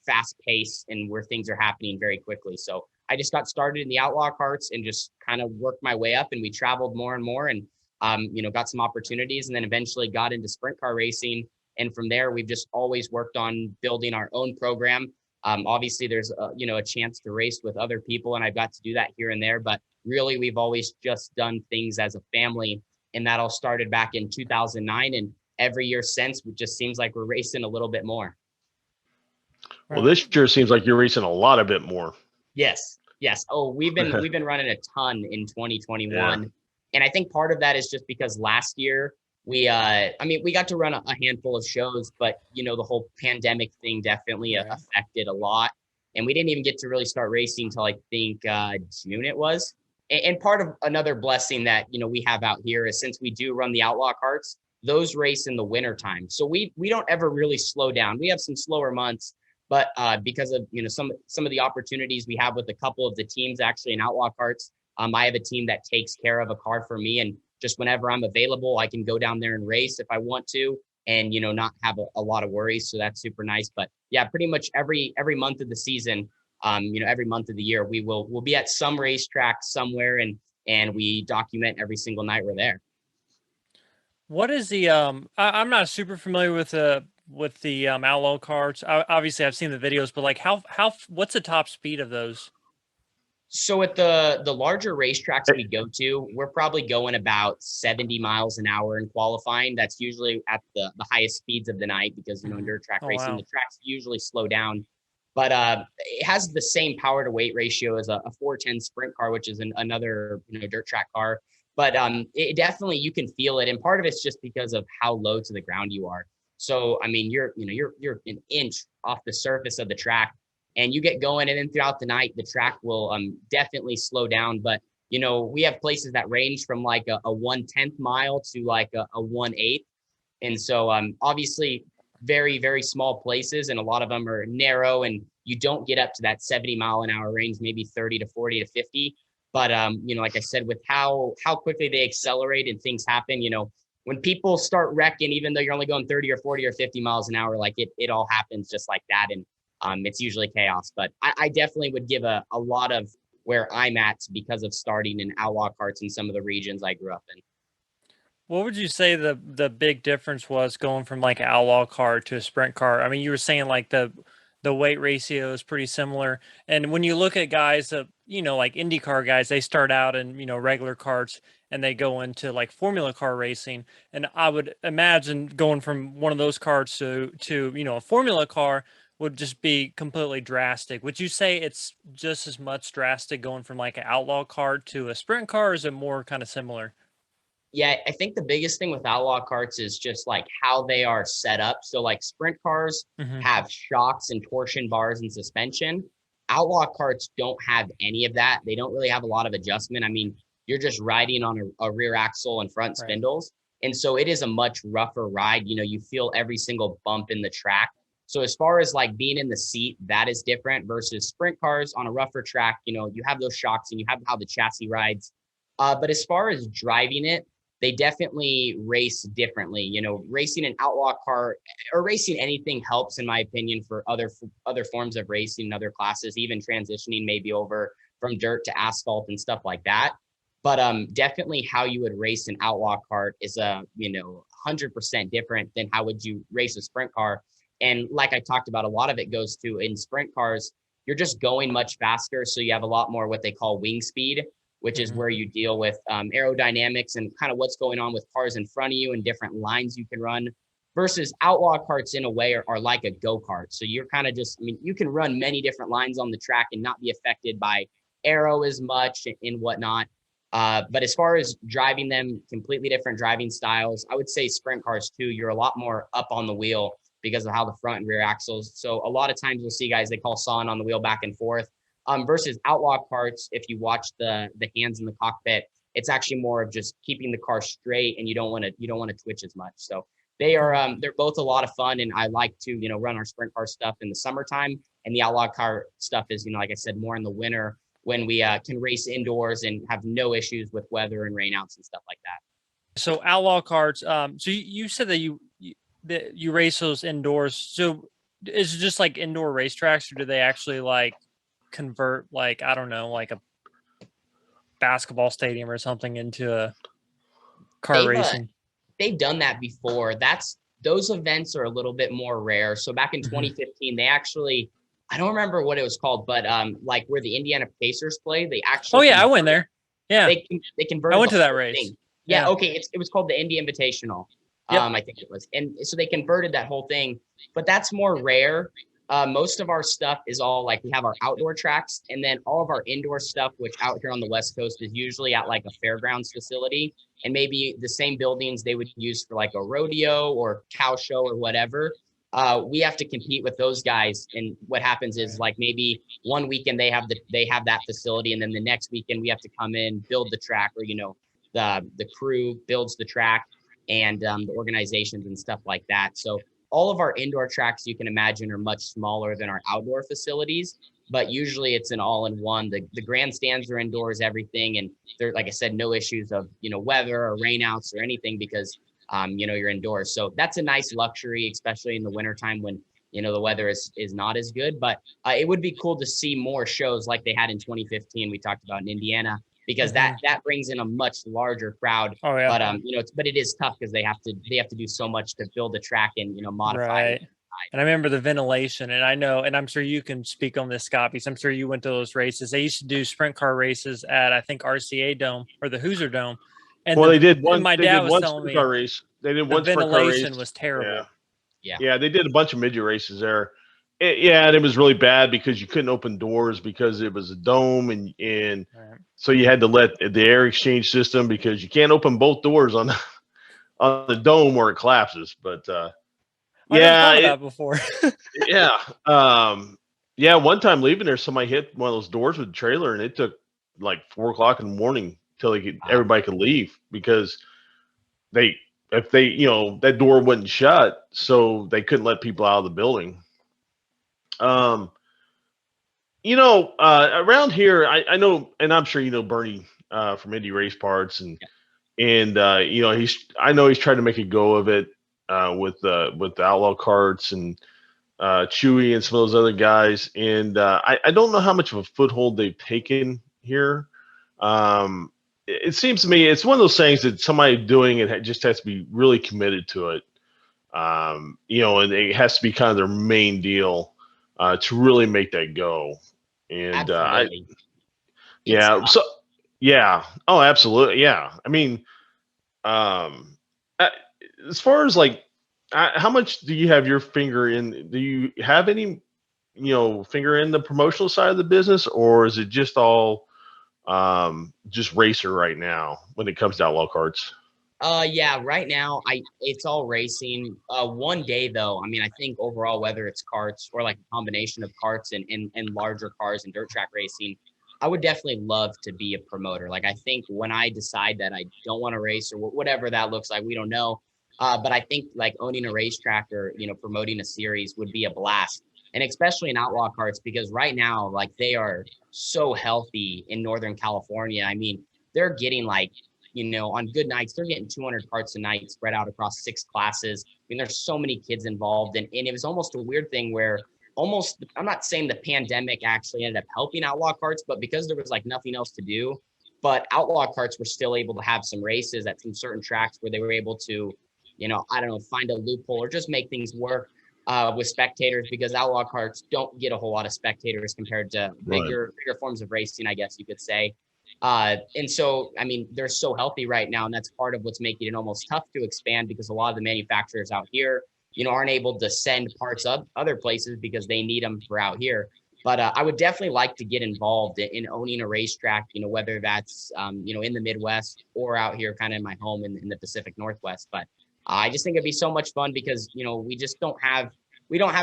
fast pace, and where things are happening very quickly. So I just got started in the Outlaw Karts and just kind of worked my way up, and we traveled more and more, and got some opportunities, and then eventually got into sprint car racing. And from there, we've just always worked on building our own program. Obviously, there's a chance to race with other people, and I've got to do that here and there. But really, we've always just done things as a family, and that all started back in 2009. And every year since, it just seems like we're racing a little bit more. Well, this year seems like you're racing a lot of bit more. Yes. Oh, we've been running a ton in 2021, and I think part of that is just because last year we got to run a handful of shows, but the whole pandemic thing definitely affected a lot, and we didn't even get to really start racing until I think June it was. And part of another blessing that we have out here is, since we do run the Outlaw Karts, those race in the winter time, so we don't ever really slow down. We have some slower months, but because of some of the opportunities we have with a couple of the teams actually in Outlaw Karts, I have a team that takes care of a car for me, and just whenever I'm available, I can go down there and race if I want to, and not have a lot of worries. So that's super nice. But yeah, pretty much every month of the season, every month of the year, we'll be at some racetrack somewhere, and we document every single night we're there. What is the I'm not super familiar with the Outlaw Karts. Obviously I've seen the videos, but like how what's the top speed of those? So at the larger racetracks we go to, we're probably going about 70 miles an hour in qualifying. That's usually at the highest speeds of the night, because in dirt track racing, the tracks usually slow down. But it has the same power to weight ratio as a 410 sprint car, which is another dirt track car. But it definitely, you can feel it, and part of it's just because of how low to the ground you are. So I mean, you're an inch off the surface of the track, and you get going, and then throughout the night, the track will definitely slow down. But we have places that range from like a 1/10 mile to like a 1/8, and so obviously very, very small places, and a lot of them are narrow, and you don't get up to that 70 mile an hour range, maybe 30 to 40 to 50. But like I said, with how quickly they accelerate and things happen, when people start wrecking, even though you're only going 30 or 40 or 50 miles an hour, like it all happens just like that. And it's usually chaos. But I definitely would give a lot of where I'm at because of starting in Outlaw Karts in some of the regions I grew up in. What would you say the big difference was going from like an Outlaw car to a sprint car? I mean, you were saying like the weight ratio is pretty similar. And when you look at guys that, like IndyCar guys, they start out in, regular karts and they go into like Formula car racing. And I would imagine going from one of those karts to a Formula car would just be completely drastic. Would you say it's just as much drastic going from like an Outlaw car to a sprint car, or is it more kind of similar? Yeah, I think the biggest thing with Outlaw Karts is just like how they are set up. So like sprint cars have shocks and torsion bars and suspension. Outlaw Karts don't have any of that. They don't really have a lot of adjustment. I mean, you're just riding on a rear axle and front spindles. And so it is a much rougher ride. You feel every single bump in the track. So as far as like being in the seat, that is different versus sprint cars on a rougher track. You have those shocks and you have how the chassis rides. But as far as driving it, they definitely race differently. Racing an Outlaw car or racing anything helps, in my opinion, for other forms of racing, other classes, even transitioning maybe over from dirt to asphalt and stuff like that. But definitely how you would race an Outlaw kart is 100% different than how would you race a sprint car. And like I talked about, a lot of it goes to, in sprint cars, you're just going much faster. So you have a lot more what they call wing speed, which is where you deal with aerodynamics and kind of what's going on with cars in front of you and different lines you can run, versus Outlaw karts in a way are like a go-kart. So you're kind of just, you can run many different lines on the track and not be affected by aero as much and whatnot. But as far as driving them, completely different driving styles. I would say sprint cars too, you're a lot more up on the wheel because of how the front and rear axles. So a lot of times you'll see guys, they call sawing on the wheel back and forth. Versus Outlaw karts, if you watch the hands in the cockpit, it's actually more of just keeping the car straight, and you don't want to twitch as much. So they're both a lot of fun, and I like to run our sprint car stuff in the summertime, and the Outlaw car stuff is like I said, more in the winter when we can race indoors and have no issues with weather and rainouts and stuff like that. So Outlaw karts, so you said that you race those indoors. So is it just like indoor racetracks, or do they actually like convert, like, I don't know, like a basketball stadium or something into a car racing? They've done that before. Those events are a little bit more rare. So back in 2015, they actually I don't remember what it was called, but like where the Indiana Pacers play, they Oh actually yeah, I went there. Yeah, they converted I went the to that whole race. thing. Yeah, okay, it was called the Indy Invitational. Yep. I think it was, and so they converted that whole thing, but that's more rare. Most of our stuff is all like we have our outdoor tracks, and then all of our indoor stuff, which out here on the West Coast is usually at like a fairgrounds facility, and maybe the same buildings they would use for like a rodeo or cow show or whatever. We have to compete with those guys, and what happens is like maybe one weekend they have that facility, and then the next weekend we have to come in, build the track, or the crew builds the track, and the organizations and stuff like that. So all of our indoor tracks, you can imagine, are much smaller than our outdoor facilities, but usually it's an all-in-one. The grandstands are indoors, everything, and there, like I said, no issues of weather or rainouts or anything because you're indoors. So that's a nice luxury, especially in the wintertime when the weather is not as good. But it would be cool to see more shows like they had in 2015. We talked about in Indiana, because that brings in a much larger crowd. Oh yeah. But but it is tough because they have to do so much to build a track and modify it. Right. And I remember the ventilation, and I know, and I'm sure you can speak on this, Scott, because I'm sure you went to those races. They used to do sprint car races at, I think, RCA Dome or the Hoosier Dome. And Well, they did one. My They dad did was one telling sprint me car race. They did the one sprint car race. ventilation was terrible. Yeah, they did a bunch of midget races there. And it was really bad because you couldn't open doors because it was a dome, and Right. so you had to let the air exchange system, because you can't open both doors on the dome or it collapses. But I never thought of that before. One time leaving there, somebody hit one of those doors with a trailer, and it took like 4 o'clock in the morning till everybody could leave, because if that door wasn't shut, so they couldn't let people out of the building. Around here, I know, and I'm sure Bernie from Indie Race Parts, and I know he's trying to make a go of it with the Outlaw Karts and Chewy and some of those other guys, and I don't know how much of a foothold they've taken here. It seems to me it's one of those things that somebody doing it just has to be really committed to it, and it has to be kind of their main deal to really make that go. And oh, absolutely, yeah. I mean, as far as like, how much do you have your finger in? Do you have any, finger in the promotional side of the business, or is it just all just racer right now when it comes to Outlaw Karts? Yeah, right now it's all racing. One day though, I mean, I think overall, whether it's karts or like a combination of karts and larger cars and dirt track racing, I would definitely love to be a promoter. Like, I think when I decide that I don't want to race or whatever that looks like, we don't know. But I think like owning a racetrack or, promoting a series would be a blast. And especially in Outlaw Karts, because right now, like, they are so healthy in Northern California. I mean, they're getting like, on good nights, they're getting 200 carts a night spread out across 6 classes. I mean, there's so many kids involved. And it was almost a weird thing where I'm not saying the pandemic actually ended up helping Outlaw Karts, but because there was like nothing else to do, but Outlaw Karts were still able to have some races at some certain tracks where they were able to, I don't know, find a loophole or just make things work with spectators, because Outlaw Karts don't get a whole lot of spectators compared to bigger forms of racing, I guess you could say. And so, I mean, they're so healthy right now, and that's part of what's making it almost tough to expand, because a lot of the manufacturers out here, aren't able to send parts up other places because they need them for out here. But I would definitely like to get involved in owning a racetrack, whether that's, in the Midwest or out here kind of in my home in the Pacific Northwest. But I just think it'd be so much fun because, we just don't have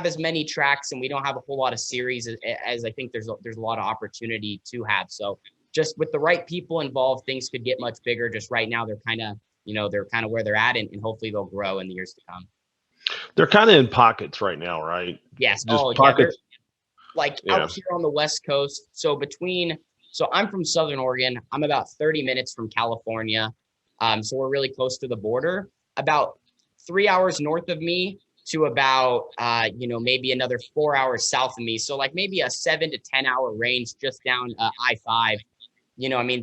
as many tracks, and we don't have a whole lot of series as I think there's a lot of opportunity to have. So just with the right people involved, things could get much bigger. Just right now, they're kind of where they're at, and hopefully they'll grow in the years to come. They're kind of in pockets right now, right? Yes. Just pockets. Out here on the West Coast. So I'm from Southern Oregon. I'm about 30 minutes from California. So we're really close to the border. About 3 hours north of me to about, maybe another 4 hours south of me. So like maybe a 7 to 10 hour range just down I-5.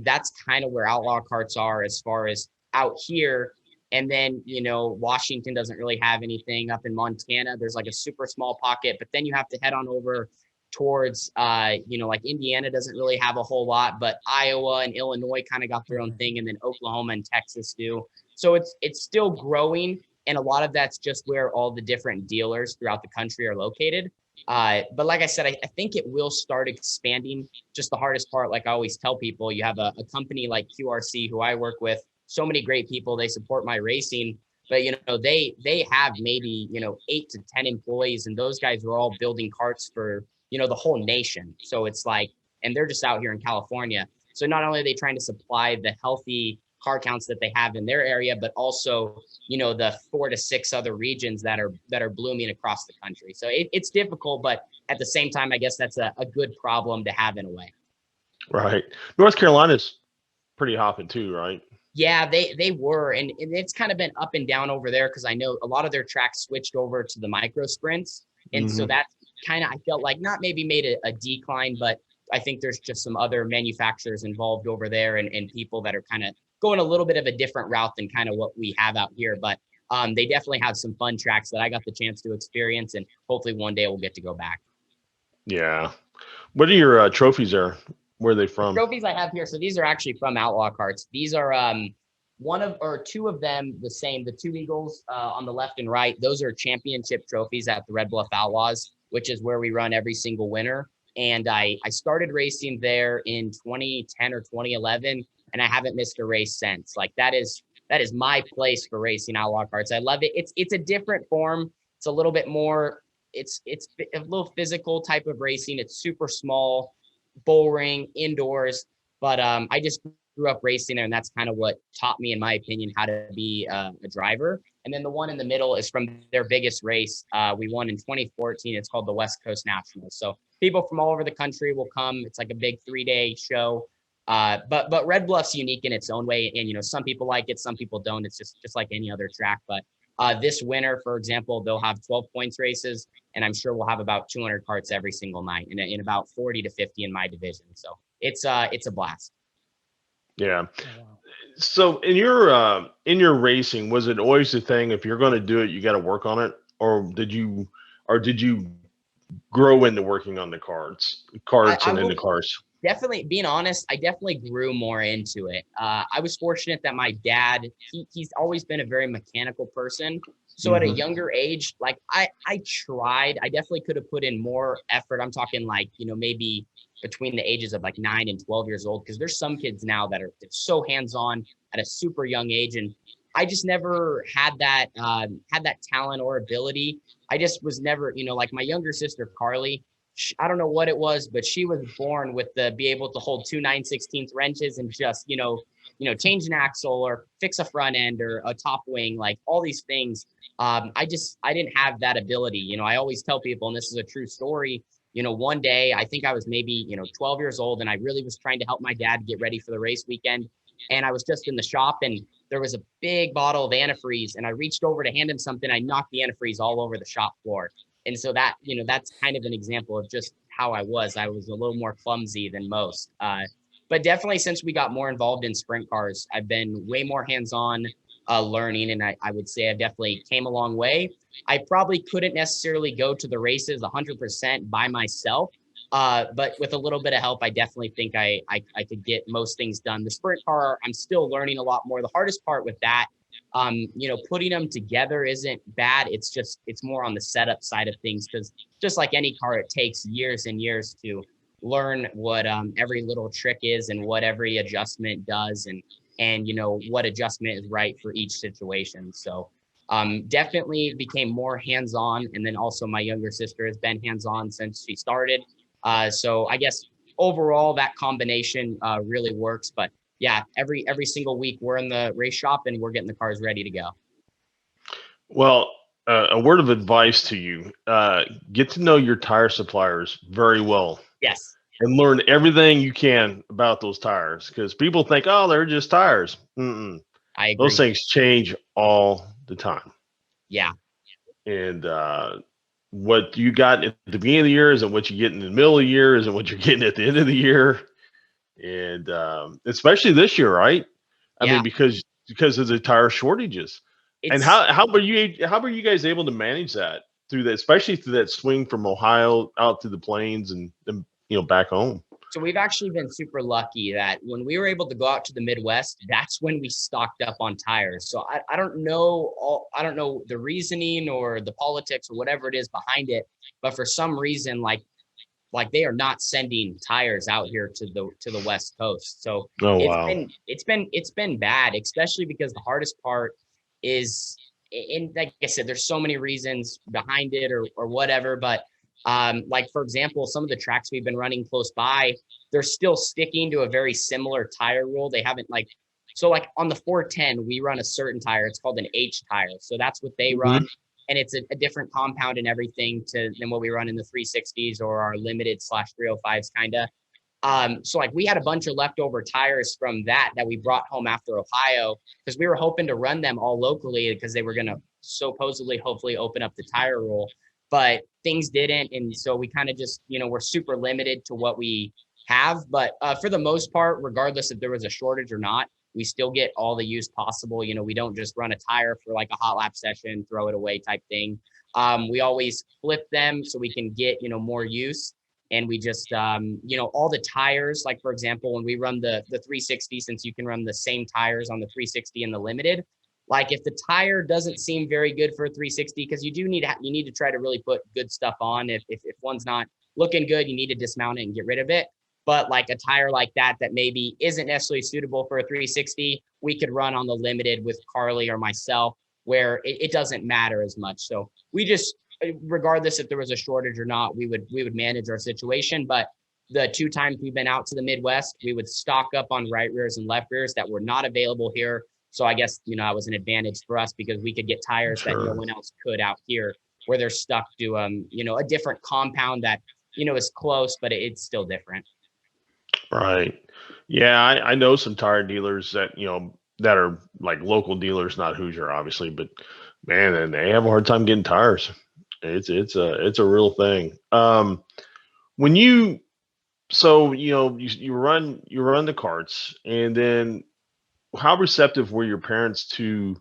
That's kind of where Outlaw Karts are as far as out here. And then, Washington doesn't really have anything. Up in Montana, there's like a super small pocket, but then you have to head on over towards, like Indiana doesn't really have a whole lot, but Iowa and Illinois kind of got their own thing, and then Oklahoma and Texas do. So it's still growing, and a lot of that's just where all the different dealers throughout the country are located. But like I said, I think it will start expanding. Just the hardest part, like I always tell people, you have a company like QRC who I work with, so many great people, they support my racing, but they have maybe 8 to 10 employees, and those guys are all building carts for the whole nation. So it's like, and they're just out here in California. So not only are they trying to supply the healthy car counts that they have in their area, but also the 4 to 6 other regions that are blooming across the country. So it's difficult, but at the same time, I guess that's a good problem to have in a way. Right. North Carolina's pretty hopping too, right? Yeah, they were, and it's kind of been up and down over there, because I know a lot of their tracks switched over to the micro sprints, and so that kind of, I felt like, not maybe made a decline, but I think there's just some other manufacturers involved over there, and people that are kind of going a little bit of a different route than kind of what we have out here. But they definitely have some fun tracks that I got the chance to experience, and hopefully one day we'll get to go back. Yeah. What are your trophies there? Where are they from? The trophies I have here, so these are actually from Outlaw Karts. These are two of them the same. The two eagles on the left and right, those are championship trophies at the Red Bluff Outlaws, which is where we run every single winter. And I started racing there in 2010 or 2011, and I haven't missed a race since. Like that is my place for racing Outlaw Karts. I love it. It's a different form. It's a little bit more, it's a little physical type of racing. It's super small, bull ring, indoors, but I just grew up racing there, and that's kind of what taught me, in my opinion, how to be a driver. And then the one in the middle is from their biggest race. We won in 2014. It's called the West Coast Nationals. So people from all over the country will come. It's like a big 3-day show. But Red Bluff's unique in its own way, and some people like it, some people don't. It's just like any other track. But this winter, for example, they'll have 12 points races, and I'm sure we'll have about 200 carts every single night, and in about 40 to 50 in my division. So it's a blast. Yeah. So in your racing, was it always the thing, if you're going to do it, you got to work on it, or did you grow into working on the carts and in the cars? Definitely, being honest, I definitely grew more into it. I was fortunate that my dad, he's always been a very mechanical person. So at a younger age, like I definitely could have put in more effort. I'm talking like, maybe between the ages of like 9 and 12 years old, because there's some kids now that are so hands-on at a super young age. And I just never had that talent or ability. I just was never, like my younger sister, Carly, I don't know what it was, but she was born with be able to hold 2 9/16 wrenches and just, change an axle or fix a front end or a top wing, like all these things. I didn't have that ability. I always tell people, and this is a true story, one day, I think I was maybe, 12 years old, and I really was trying to help my dad get ready for the race weekend. And I was just in the shop, and there was a big bottle of antifreeze, and I reached over to hand him something. I knocked the antifreeze all over the shop floor. And so that, that's kind of an example of just how I was. I was a little more clumsy than most. But definitely since we got more involved in sprint cars, I've been way more hands-on learning. And I would say I've definitely came a long way. I probably couldn't necessarily go to the races 100% by myself. But with a little bit of help, I definitely think I could get most things done. The sprint car, I'm still learning a lot more. The hardest part with that, putting them together isn't bad. It's more on the setup side of things, because just like any car, it takes years and years to learn what every little trick is and what every adjustment does, and what adjustment is right for each situation. So definitely became more hands-on, and then also my younger sister has been hands-on since she started. So I guess overall that combination really works. But yeah, every single week we're in the race shop and we're getting the cars ready to go. Well, a word of advice to you: get to know your tire suppliers very well. Yes. And learn everything you can about those tires, because people think, oh, they're just tires. I agree. Those things change all the time. Yeah. And what you got at the beginning of the year isn't what you get in the middle of the year, isn't what you're getting at the end of the year. And especially this year, right? I mean, because of the tire shortages. And how were you guys able to manage that? through that, especially through that swing from Ohio out to the plains and then, back home? So we've actually been super lucky that when we were able to go out to the Midwest, that's when we stocked up on tires. So I don't know the reasoning or the politics or whatever it is behind it, but for some reason, like they are not sending tires out here to the West Coast. So it's been bad, especially because the hardest part is, and like I said, there's so many reasons behind it or whatever, but like for example, some of the tracks we've been running close by, they're still sticking to a very similar tire rule. They haven't so on the 410, we run a certain tire. It's called an H tire. So that's what they run. And it's a different compound and everything than what we run in the 360s or our limited /305s kind of. So we had a bunch of leftover tires from that we brought home after Ohio, because we were hoping to run them all locally because they were going to supposedly hopefully open up the tire rule, but things didn't. And so we kind of just, we're super limited to what we have. But for the most part, regardless if there was a shortage or not, we still get all the use possible. We don't just run a tire for a hot lap session, throw it away type thing. We always flip them so we can get, more use. And we just, all the tires, for example, when we run the 360, since you can run the same tires on the 360 and the limited, if the tire doesn't seem very good for a 360, because you need to try to really put good stuff on. If one's not looking good, you need to dismount it and get rid of it. But a tire like that maybe isn't necessarily suitable for a 360, we could run on the limited with Carly or myself, where it doesn't matter as much. So we just, regardless if there was a shortage or not, we would manage our situation. But the 2 times we've been out to the Midwest, we would stock up on right rears and left rears that were not available here. So I guess, that was an advantage for us because we could get tires that no one else could out here, where they're stuck to, a different compound that, is close, but it's still different. Right. Yeah. I know some tire dealers that, that are local dealers, not Hoosier, obviously, but man, and they have a hard time getting tires. It's a real thing. When you run the karts, and then how receptive were your parents to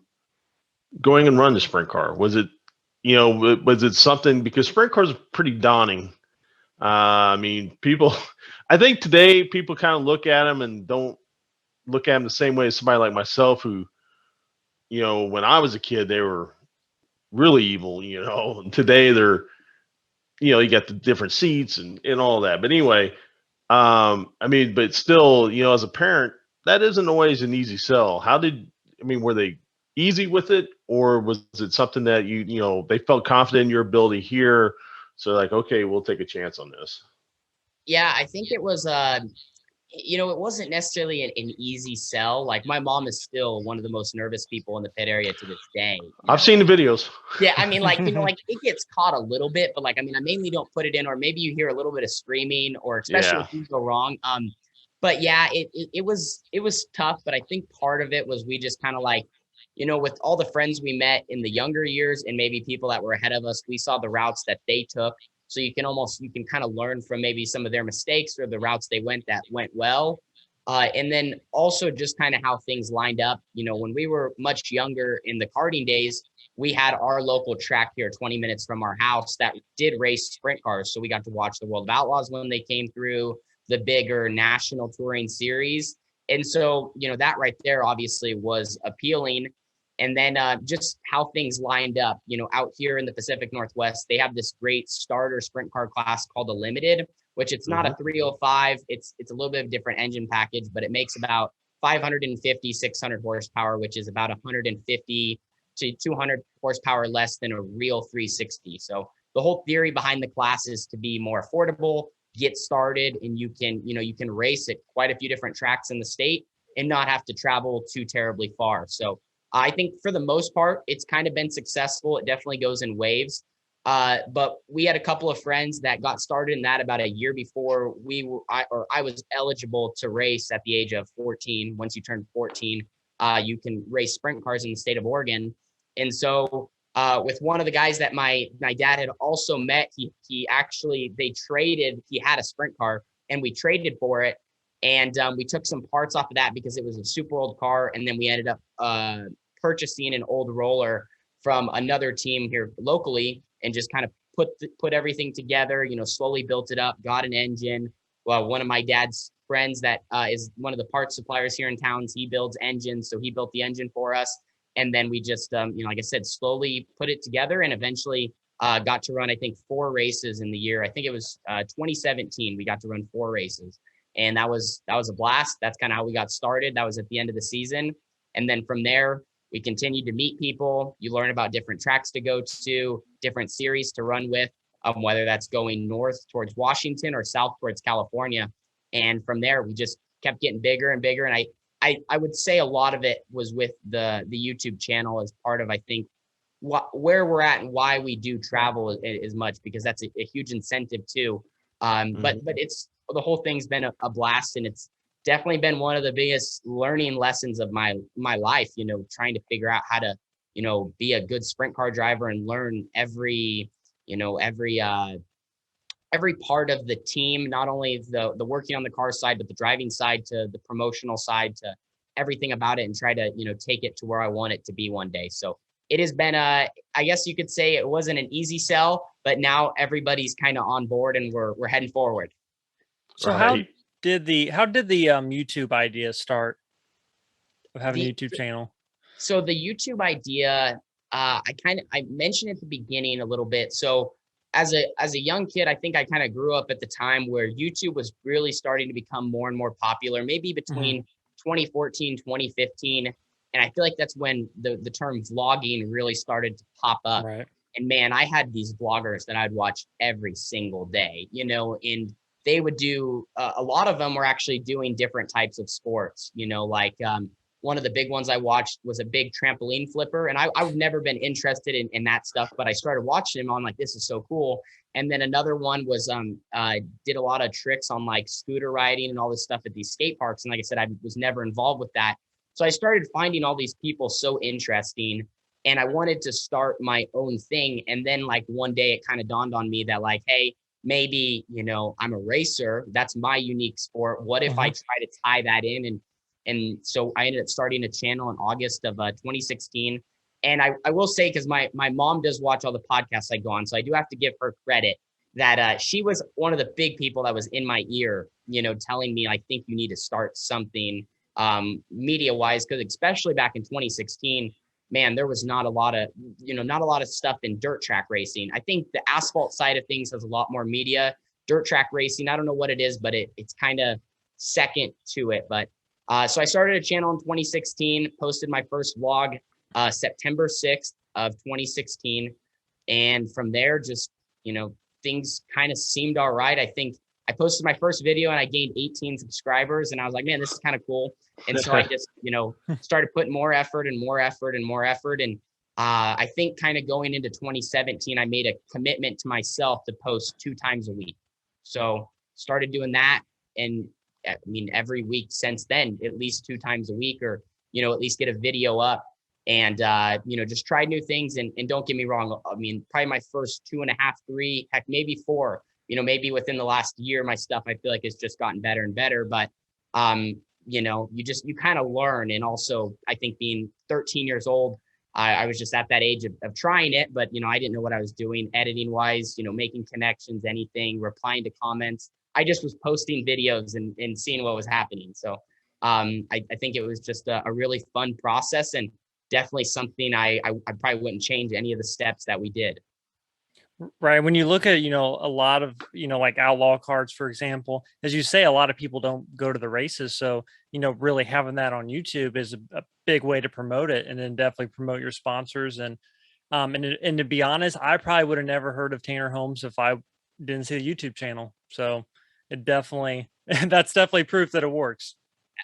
going and run the sprint car? Was it something, because sprint cars are pretty daunting. I think today people kind of look at them and don't look at them the same way as somebody like myself, who, when I was a kid, they were really evil, and today they're, you got the different seats and all that. But anyway, but still, as a parent, that isn't always an easy sell. Were they easy with it, or was it something that they felt confident in your ability here? So okay, we'll take a chance on this. Yeah, I think it was, it wasn't necessarily an easy sell. My mom is still one of the most nervous people in the pit area to this day. I've seen the videos. Yeah, it gets caught a little bit, but I mainly don't put it in, or maybe you hear a little bit of screaming, or especially if things go wrong. But yeah, it was tough, but I think part of it was we just kind of with all the friends we met in the younger years and maybe people that were ahead of us, we saw the routes that they took. So you can kind of learn from maybe some of their mistakes or the routes they went that went well. And then also just kind of how things lined up. When we were much younger in the karting days, we had our local track here 20 minutes from our house that did race sprint cars. So we got to watch the World of Outlaws when they came through, the bigger national touring series. And so, that right there obviously was appealing. And then just how things lined up, out here in the Pacific Northwest, they have this great starter sprint car class called the Limited, which it's not a 305. It's a little bit of a different engine package, but it makes about 550, 600 horsepower, which is about 150 to 200 horsepower less than a real 360. So the whole theory behind the class is to be more affordable, get started, and you can race at quite a few different tracks in the state and not have to travel too terribly far. So I think for the most part, it's kind of been successful. It definitely goes in waves. But we had a couple of friends that got started in that about a year before I was eligible to race at the age of 14. Once you turn 14, you can race sprint cars in the state of Oregon. And so with one of the guys that my dad had also met, he had a sprint car and we traded for it. And we took some parts off of that because it was a super old car. And then we ended up purchasing an old roller from another team here locally. and just kind of put everything together, slowly built it up, got an engine. Well, one of my dad's friends that is one of the parts suppliers here in town, he builds engines. So he built the engine for us. And then we just, like I said, slowly put it together and eventually got to run, I think, 4 races in the year. I think it was 2017. We got to run 4 races. And that was a blast. That's kind of how we got started. That was at the end of the season. And then from there, we continued to meet people. You learn about different tracks to go to, different series to run with, whether that's going north towards Washington or south towards California. And from there, we just kept getting bigger and bigger. And I would say a lot of it was with the YouTube channel as part of, I think, where we're at and why we do travel as much, because that's a huge incentive too. But it's, the whole thing's been a blast, and it's definitely been one of the biggest learning lessons of my life, trying to figure out how to, be a good sprint car driver and learn every part of the team, not only the working on the car side, but the driving side to the promotional side to everything about it, and try to, take it to where I want it to be one day. So it has been I guess you could say it wasn't an easy sell, but now everybody's kind of on board and we're heading forward. So how did the YouTube idea start of having a YouTube channel? So the YouTube idea, I mentioned at the beginning a little bit. So as a young kid, I think I kind of grew up at the time where YouTube was really starting to become more and more popular, maybe between 2014, 2015. And I feel like that's when the term vlogging really started to pop up. Right. And man, I had these vloggers that I'd watch every single day, and they would do, a lot of them were actually doing different types of sports, like one of the big ones I watched was a big trampoline flipper. And I've never been interested in that stuff, but I started watching him on like, this is so cool. And then another one was, did a lot of tricks on like scooter riding and all this stuff at these skate parks. And like I said, I was never involved with that. So I started finding all these people so interesting, and I wanted to start my own thing. And then like one day it kind of dawned on me that like, hey, maybe, I'm a racer. That's my unique sport. What if I try to tie that in? And so I ended up starting a channel in August of 2016. And I will say, because my mom does watch all the podcasts I go on, so I do have to give her credit that she was one of the big people that was in my ear, telling me, I think you need to start something media wise, because especially back in 2016, man, there was not a lot of stuff in dirt track racing. I think the asphalt side of things has a lot more media. Dirt track racing, I don't know what it is, but it's kind of second to it. But so I started a channel in 2016, posted my first vlog September 6th of 2016. And from there, just, things kind of seemed all right. I think I posted my first video and I gained 18 subscribers, and I was like, man, this is kind of cool. And so I just, started putting more effort and more effort and more effort. And I think kind of going into 2017, I made a commitment to myself to post 2 times a week. So started doing that. And I mean, every week since then, at least 2 times a week, or, at least get a video up, and, just try new things. And don't get me wrong. I mean, probably my first 2.5, 3, heck, maybe 4, maybe within the last year, my stuff, I feel like has just gotten better and better. But, you kind of learn. And also, I think being 13 years old, I was just at that age of trying it, but, I didn't know what I was doing editing wise, making connections, anything, replying to comments. I just was posting videos and seeing what was happening. So I think it was just a really fun process, and definitely something I probably wouldn't change any of the steps that we did. Right. When you look at, a lot of, like Outlaw Karts, for example, as you say, a lot of people don't go to the races. So, really having that on YouTube is a big way to promote it, and then definitely promote your sponsors. And to be honest, I probably would have never heard of Tanner Holmes if I didn't see the YouTube channel. So it definitely, that's definitely proof that it works.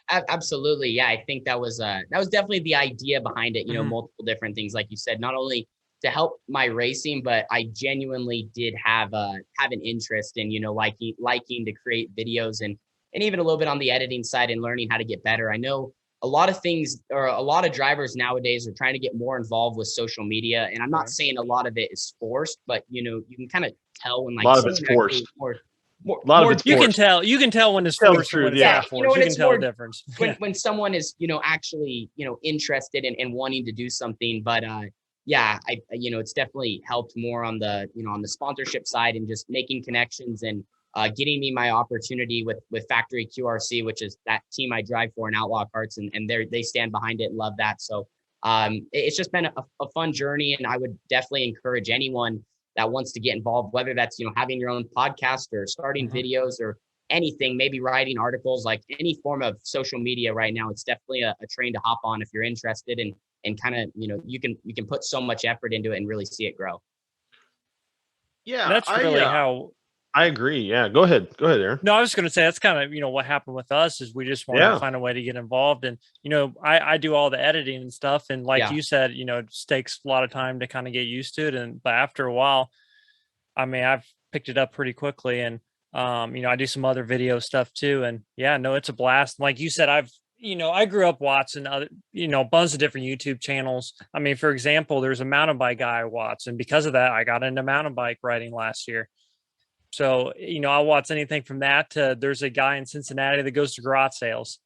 Absolutely. Yeah. I think that was definitely the idea behind it, multiple different things, like you said, not only to help my racing, but I genuinely did have an interest in, liking to create videos and even a little bit on the editing side and learning how to get better. I know a lot of things, or a lot of drivers nowadays are trying to get more involved with social media. And I'm not saying a lot of it is forced, but you can kind of tell when like a lot of it's forced. You can tell when it's forced. Yeah, you can tell the difference. When someone is, actually, interested in wanting to do something. But yeah, it's definitely helped more on the, on the sponsorship side and just making connections and getting me my opportunity with Factory QRC, which is that team I drive for in Outlaw Karts, and they stand behind it and love that. So it's just been a fun journey, and I would definitely encourage anyone that wants to get involved, whether that's, having your own podcast or starting videos or anything, maybe writing articles, like any form of social media right now. It's definitely a train to hop on if you're interested, and kind of, you can put so much effort into it and really see it grow. Yeah, That's really how. I agree. Yeah, go ahead, Aaron. No, I was going to say that's kind of, what happened with us is we just wanted to find a way to get involved. And, I do all the editing and stuff. And like you said, it just takes a lot of time to kind of get used to it. But after a while, I mean, I've picked it up pretty quickly. And, I do some other video stuff too. And yeah, no, it's a blast. Like you said, I grew up watching other, a bunch of different YouTube channels. I mean, for example, there's a mountain bike guy I watch. And because of that, I got into mountain bike riding last year. So, I watch anything from that to there's a guy in Cincinnati that goes to garage sales.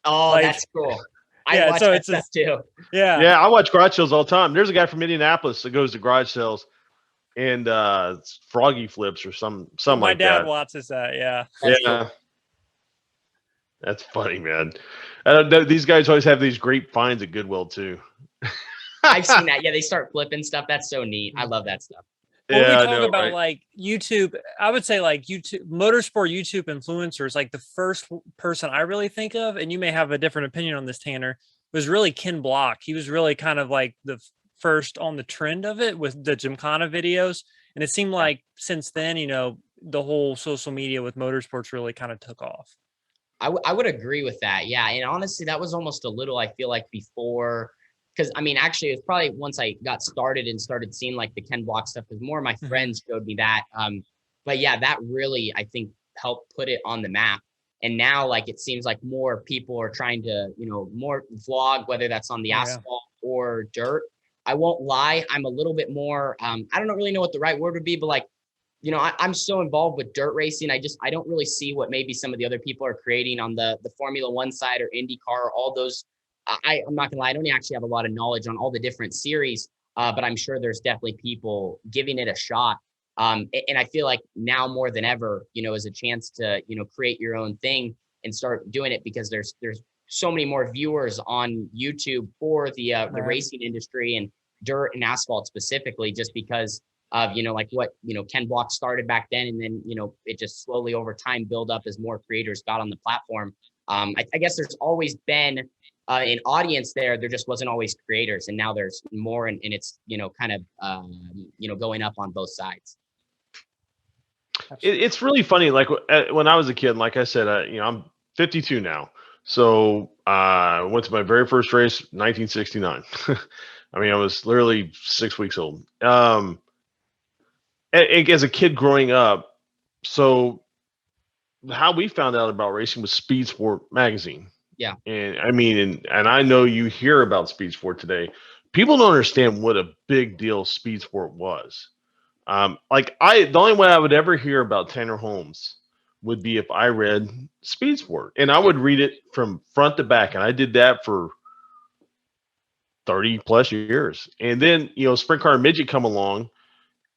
Oh, that's cool. I watch that stuff too. Yeah. Yeah, I watch garage sales all the time. There's a guy from Indianapolis that goes to garage sales and froggy flips or something My like that. My dad watches that. Yeah. That's yeah. cool. That's funny, man. These guys always have these great finds at Goodwill too. I've seen that. Yeah, they start flipping stuff. That's so neat. I love that stuff. When we talk about like YouTube, I would say like YouTube, motorsport YouTube influencers, like the first person I really think of, and you may have a different opinion on this, Tanner, was really Ken Block. He was really kind of like the first on the trend of it with the Gymkhana videos. And it seemed like since then, the whole social media with motorsports really kind of took off. I would agree with that. Yeah. And honestly, that was almost a little, I feel like before, because I mean, actually, it was probably once I got started and started seeing like the Ken Block stuff, because more of my friends showed me that. But yeah, that really, I think, helped put it on the map. And now, like, it seems like more people are trying to, more vlog, whether that's on the asphalt or dirt. I won't lie, I'm a little bit more, I don't really know what the right word would be, but like, I'm so involved with dirt racing. I don't really see what maybe some of the other people are creating on the Formula One side or IndyCar, all those. I'm not gonna lie, I don't actually have a lot of knowledge on all the different series, but I'm sure there's definitely people giving it a shot. And I feel like now more than ever, is a chance to, create your own thing and start doing it, because there's so many more viewers on YouTube for the racing industry and dirt and asphalt specifically, just because of, like what, Ken Block started back then. And then, it just slowly over time build up as more creators got on the platform. I guess there's always been an audience there just wasn't always creators, and now there's more, and it's kind of going up on both sides. It's really funny. Like when I was a kid, like I said, I'm 52 now, so I went to my very first race, 1969. I mean, I was literally 6 weeks old. As a kid growing up, so how we found out about racing was Speed Sport magazine. Yeah. And I mean, and I know you hear about Speed Sport today. People don't understand what a big deal Speed Sport was. The only way I would ever hear about Tanner Holmes would be if I read Speed Sport, and I would read it from front to back. And I did that for 30 plus years. And then, Sprint Car and Midget come along,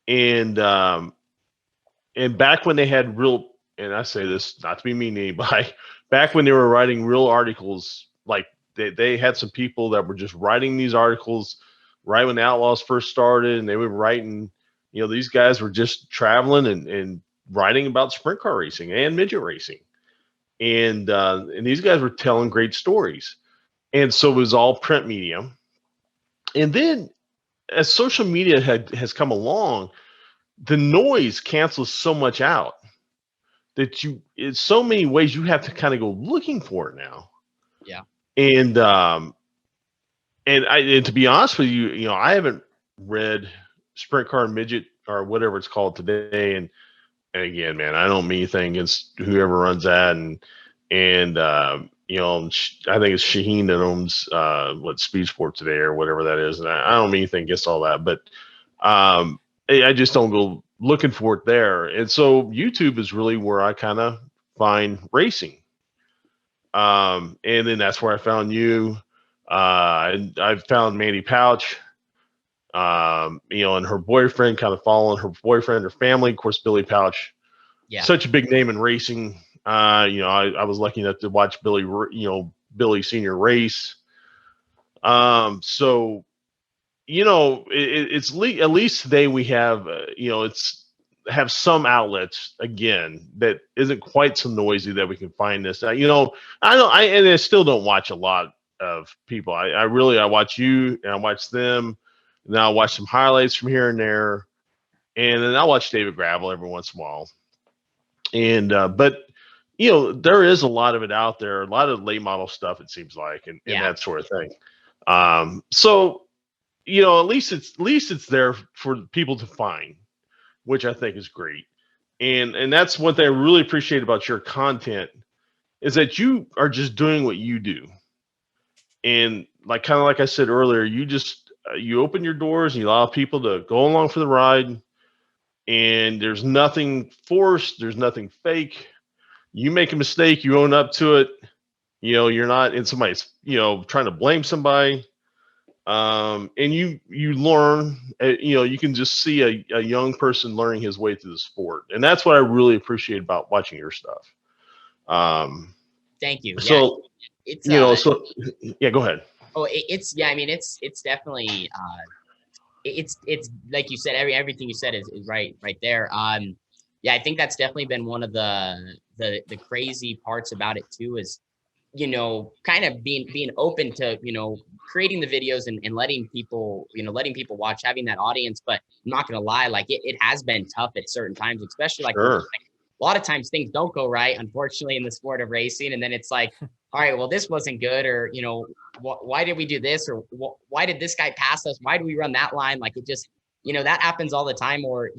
and back when they had real, and I say this not to be mean to anybody, back when they were writing real articles, like they had some people that were just writing these articles right when the Outlaws first started, and they were writing, these guys were just traveling and writing about sprint car racing and midget racing. And these guys were telling great stories. And so it was all print media. And then as social media has come along, the noise cancels so much out that in so many ways you have to kind of go looking for it now. Yeah. And to be honest with you, I haven't read Sprint Car and Midget or whatever it's called today. And again, man, I don't mean anything against whoever runs that. And I think it's Shaheen that owns Speed Sport today or whatever that is. And I don't mean anything against all that, but I just don't go looking for it there. And so YouTube is really where I kind of find racing. And then that's where I found you. And I found Mandy Pouch. And her boyfriend, kind of following her boyfriend, her family, of course, Billy Pouch, such a big name in racing. I was lucky enough to watch Billy Senior race. So at least today we have, have some outlets again that isn't quite so noisy that we can find this. I still don't watch a lot of people. I watch you and I watch them. And then I'll watch some highlights from here and there. And then I'll watch David Gravel every once in a while. And, but there is a lot of it out there, a lot of late model stuff, it seems like, and that sort of thing. So, at least it's there for people to find, which I think is great. And that's one thing I really appreciate about your content is that you are just doing what you do. And like I said earlier, you open your doors and you allow people to go along for the ride, and there's nothing forced, there's nothing fake. You make a mistake, you own up to it. You're not in somebody's, trying to blame somebody. And you learn, you can just see a young person learning his way through the sport. And that's what I really appreciate about watching your stuff. Thank you. So, it's, go ahead. Oh, it's definitely, it's like you said, everything you said is right there. I think that's definitely been one of the crazy parts about it too, is, kind of being open to, creating the videos and letting people watch, having that audience. But I'm not going to lie, like it has been tough at certain times, especially like a lot of times things don't go right, unfortunately, in the sport of racing. And then it's like, all right, well, this wasn't good, or, why did we do this? Or why did this guy pass us? Why do we run that line? Like, it just, that happens all the time. Or,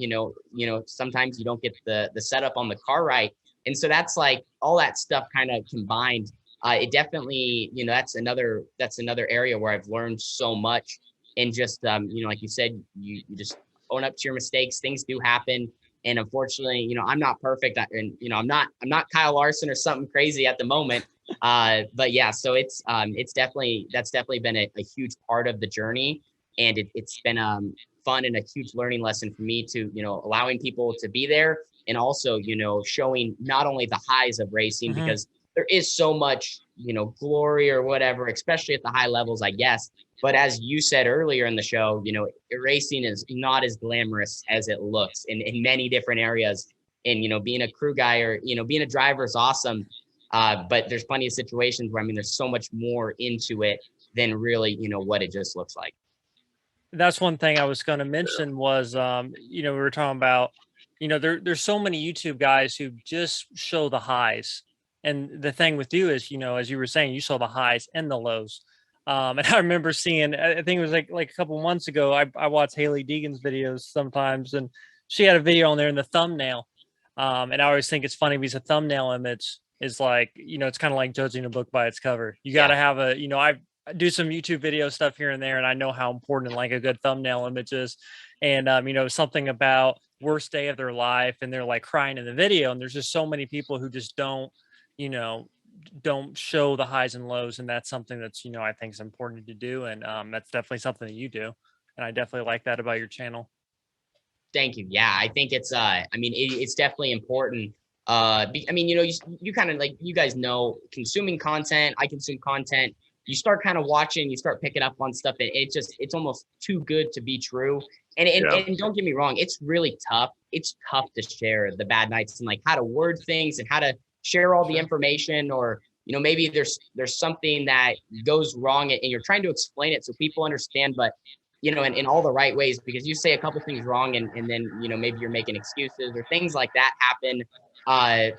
sometimes you don't get the setup on the car right. And so that's like all that stuff kind of combined. It definitely, that's another area where I've learned so much. And just, like you said, you just own up to your mistakes. Things do happen. And unfortunately, I'm not perfect, and, I'm not Kyle Larson or something crazy at the moment. But yeah, so that's definitely been a huge part of the journey. And it's been fun and a huge learning lesson for me to, allowing people to be there, and also, showing not only the highs of racing, because there is so much, glory or whatever, especially at the high levels, I guess. But as you said earlier in the show, racing is not as glamorous as it looks in many different areas. And, being a crew guy or, being a driver is awesome. But there's plenty of situations where, there's so much more into it than really, what it just looks like. That's one thing I was going to mention was, we were talking about, there's so many YouTube guys who just show the highs. And the thing with you is, as you were saying, you saw the highs and the lows. And I remember seeing, I think it was like a couple months ago, I watched Haley Deegan's videos sometimes, and she had a video on there in the thumbnail. And I always think it's funny because a thumbnail image is like, it's kind of like judging a book by its cover. You got to have I do some YouTube video stuff here and there, and I know how important like a good thumbnail image is. And, something about worst day of their life, and they're like crying in the video. And there's just so many people who just don't show the highs and lows. And that's something that's, I think is important to do. And that's definitely something that you do. And I definitely like that about your channel. Thank you. Yeah, I think it's, it's definitely important. You kind of, like, you guys know, consuming content, I consume content. You start kind of watching, you start picking up on stuff, and it's almost too good to be true. And don't get me wrong, it's really tough. It's tough to share the bad nights and like how to word things and how to share all the information, or, maybe there's something that goes wrong and you're trying to explain it so people understand, but, in all the right ways, because you say a couple things wrong and then, maybe you're making excuses or things like that happen.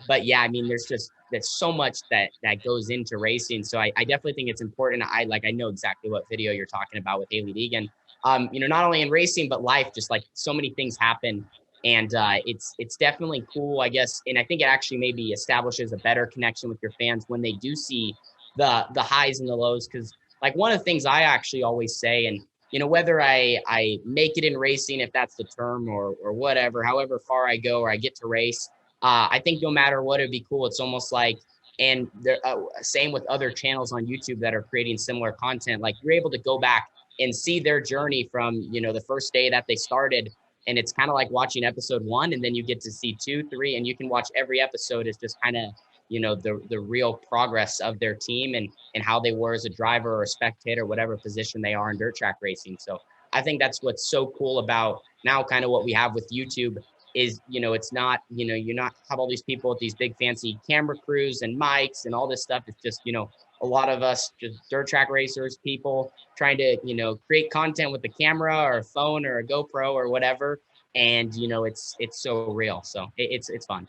But yeah, there's so much that goes into racing. So I definitely think it's important. I know exactly what video you're talking about with Haley Deegan. Not only in racing, but life, just like so many things happen. And it's definitely cool, I guess. And I think it actually maybe establishes a better connection with your fans when they do see the highs and the lows. Because like one of the things I actually always say, and whether I make it in racing, if that's the term, or whatever, however far I go or I get to race, I think no matter what, it'd be cool. It's almost like, and same with other channels on YouTube that are creating similar content, like you're able to go back and see their journey from, you know, the first day that they started. And it's kind of like watching episode 1, and then you get to see 2, 3, and you can watch every episode as just kind of, you know, the real progress of their team and how they were as a driver or a spectator, whatever position they are in dirt track racing. So I think that's what's so cool about now kind of what we have with YouTube is, you know, it's not, you know, you're not have all these people with these big fancy camera crews and mics and all this stuff. It's just, you know, a lot of us just dirt track racers, people trying to, you know, create content with a camera or a phone or a GoPro or whatever. And, you know, it's so real. So it's fun.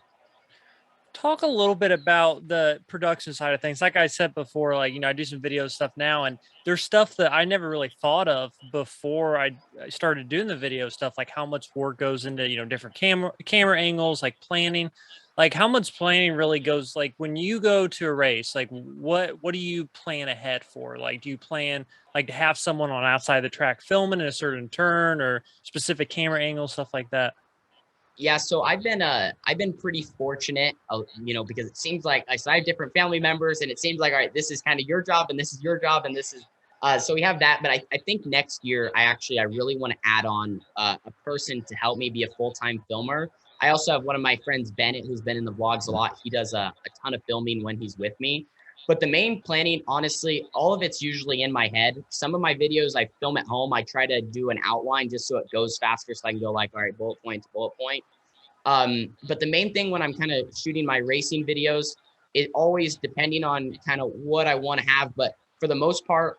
Talk a little bit about the production side of things. Like I said before, like, you know, I do some video stuff now, and there's stuff that I never really thought of before I started doing the video stuff, like how much work goes into, you know, different camera angles, like planning, like how much planning really goes, like when you go to a race, like what do you plan ahead for? Like, do you plan like to have someone on outside the track filming in a certain turn or specific camera angles, stuff like that? Yeah, so I've been pretty fortunate, you know, because it seems like I have different family members, and it seems like, all right, this is kind of your job, and this is your job, and this is so we have that. But I think next year I really want to add on a person to help me be a full-time filmer. I also have one of my friends, Bennett, who's been in the vlogs a lot. He does a ton of filming when he's with me. But the main planning, honestly, all of it's usually in my head. Some of my videos I film at home. I try to do an outline just so it goes faster, so I can go like, all right, bullet point to bullet point. But the main thing when I'm kind of shooting my racing videos, it always depending on kind of what I want to have. But for the most part,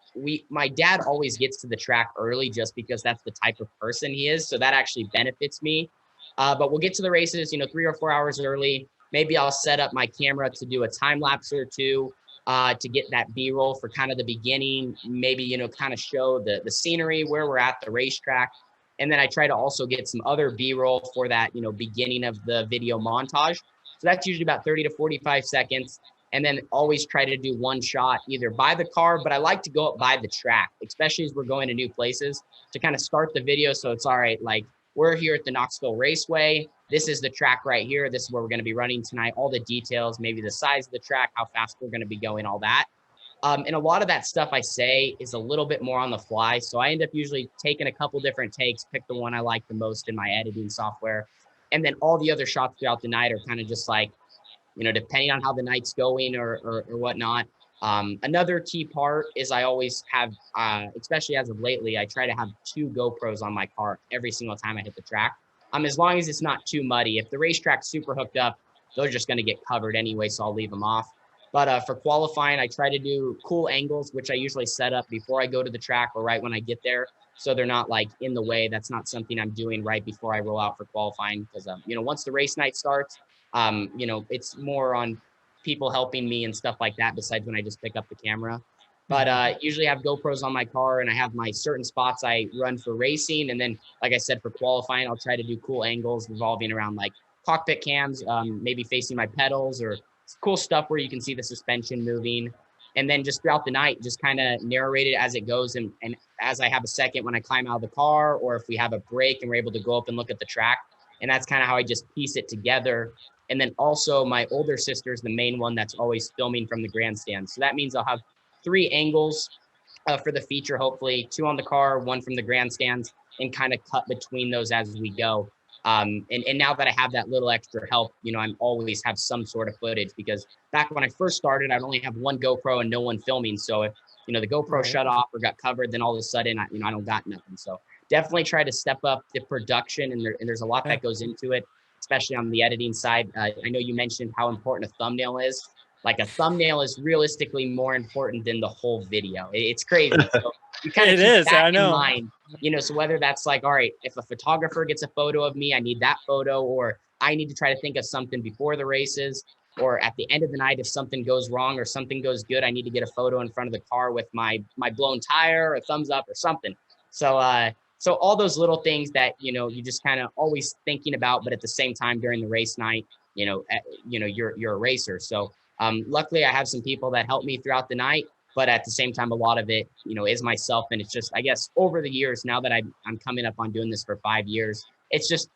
my dad always gets to the track early just because that's the type of person he is. So that actually benefits me. But we'll get to the races, you know, 3 or 4 hours early. Maybe I'll set up my camera to do a time lapse or two to get that B-roll for kind of the beginning. Maybe, you know, kind of show the scenery where we're at the racetrack. And then I try to also get some other B-roll for that, you know, beginning of the video montage. So that's usually about 30 to 45 seconds. And then always try to do one shot either by the car, but I like to go up by the track, especially as we're going to new places, to kind of start the video. So it's all right, like we're here at the Knoxville Raceway. This is the track right here. This is where we're going to be running tonight. All the details, maybe the size of the track, how fast we're going to be going, all that. And a lot of that stuff I say is a little bit more on the fly. So I end up usually taking a couple different takes, pick the one I like the most in my editing software. And then all the other shots throughout the night are kind of just like, you know, depending on how the night's going or whatnot. Another key part is I always have, especially as of lately, I try to have 2 GoPros on my car every single time I hit the track. As long as it's not too muddy. If the racetrack's super hooked up, they're just going to get covered anyway, so I'll leave them off. But for qualifying, I try to do cool angles, which I usually set up before I go to the track or right when I get there, so they're not like in the way. That's not something I'm doing right before I roll out for qualifying, because you know, once the race night starts, you know, it's more on people helping me and stuff like that besides when I just pick up the camera. But usually I have GoPros on my car, and I have my certain spots I run for racing, and then like I said, for qualifying, I'll try to do cool angles revolving around like cockpit cams, maybe facing my pedals, or cool stuff where you can see the suspension moving. And then just throughout the night, just kind of narrate it as it goes. And as I have a second when I climb out of the car, or if we have a break and we're able to go up and look at the track. And that's kind of how I just piece it together. And then also my older sister is the main one that's always filming from the grandstand. So that means I'll have 3 angles for the feature, hopefully 2 on the car, 1 from the grandstands, and kind of cut between those as we go. And now that I have that little extra help, you know, I'm always have some sort of footage, because back when I first started, I'd only have 1 GoPro and no one filming. So if, you know, the GoPro shut off or got covered, then all of a sudden, I don't got nothing. So definitely try to step up the production, and there's a lot that goes into it, especially on the editing side. I know you mentioned how important a thumbnail is. Like a thumbnail is realistically more important than the whole video. It's crazy. So you kind of keep that in mind. You know, so whether that's like, all right, if a photographer gets a photo of me, I need that photo, or I need to try to think of something before the races, or at the end of the night, if something goes wrong or something goes good, I need to get a photo in front of the car with my blown tire, or thumbs up or something. So, so all those little things that, you know, you just kind of always thinking about, but at the same time during the race night, you know, you're a racer. So luckily I have some people that help me throughout the night. But at the same time, a lot of it, you know, is myself. And it's just, I guess, over the years, now that I'm coming up on doing this for 5 years, it's just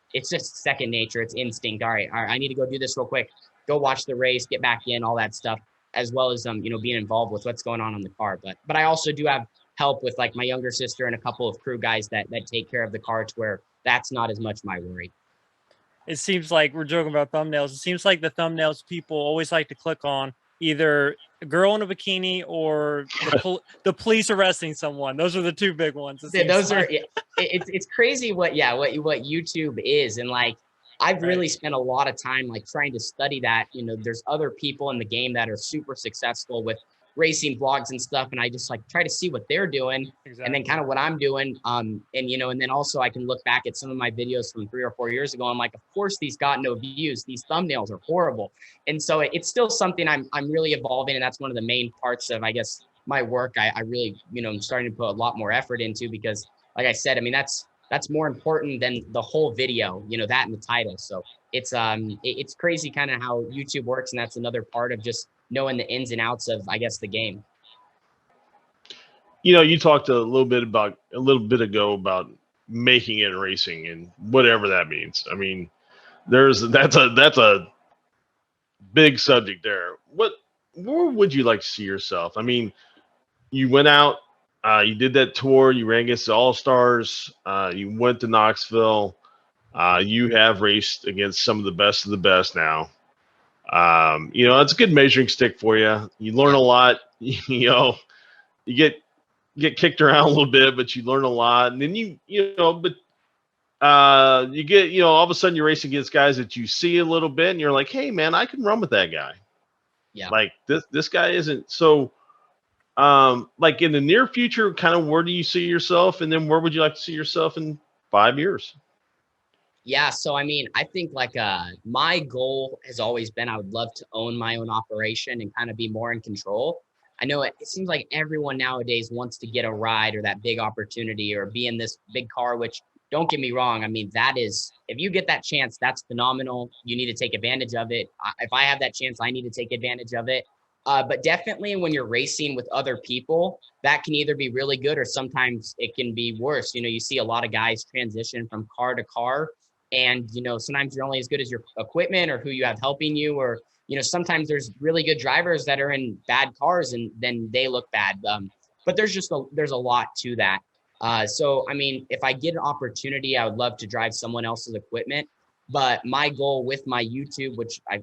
second nature. It's instinct. All right, I need to go do this real quick. Go watch the race, get back in, all that stuff, as well as, you know, being involved with what's going on the car. But I also do have help with like my younger sister and a couple of crew guys that take care of the carts, where that's not as much my worry. It seems like we're joking about thumbnails. It seems like the thumbnails people always like to click on either a girl in a bikini or the police arresting someone. Those are the two big ones. Those are, it's crazy what YouTube is. And like, I've really spent a lot of time like trying to study that. You know, there's other people in the game that are super successful with racing vlogs and stuff, and I just like try to see what they're doing, and then kind of what I'm doing. And you know, and then also I can look back at some of my videos from 3 or 4 years ago. I'm like, of course these got no views. These thumbnails are horrible. And so it's still something I'm really evolving, and that's one of the main parts of, I guess, my work. I really, you know, I'm starting to put a lot more effort into, because like I said, I mean, that's more important than the whole video, you know, that and the title. So it's crazy kind of how YouTube works, and that's another part of just knowing the ins and outs of, I guess, the game. You know, you talked a little bit ago about making it in racing and whatever that means. I mean, that's a big subject there. Where would you like to see yourself? I mean, you went out, you did that tour, you ran against the All-Stars, you went to Knoxville, you have raced against some of the best now. You know, it's a good measuring stick for you. You learn a lot. You know, you get kicked around a little bit, but you learn a lot. And then you get, you know, all of a sudden you're racing against guys that you see a little bit, and you're like, hey man, I can run with that guy. Yeah. Like this guy isn't so. Like in the near future, kind of where do you see yourself, and then where would you like to see yourself in 5 years? Yeah, so I mean, I think like my goal has always been, I would love to own my own operation and kind of be more in control. I know it seems like everyone nowadays wants to get a ride or that big opportunity or be in this big car, which, don't get me wrong, I mean, that is, if you get that chance, that's phenomenal. You need to take advantage of it. If I have that chance, I need to take advantage of it. But definitely when you're racing with other people, that can either be really good or sometimes it can be worse. You know, you see a lot of guys transition from car to car, and, you know, sometimes you're only as good as your equipment or who you have helping you, or, you know, sometimes there's really good drivers that are in bad cars and then they look bad. But there's a lot to that. So, I mean, if I get an opportunity, I would love to drive someone else's equipment. But my goal with my YouTube, which I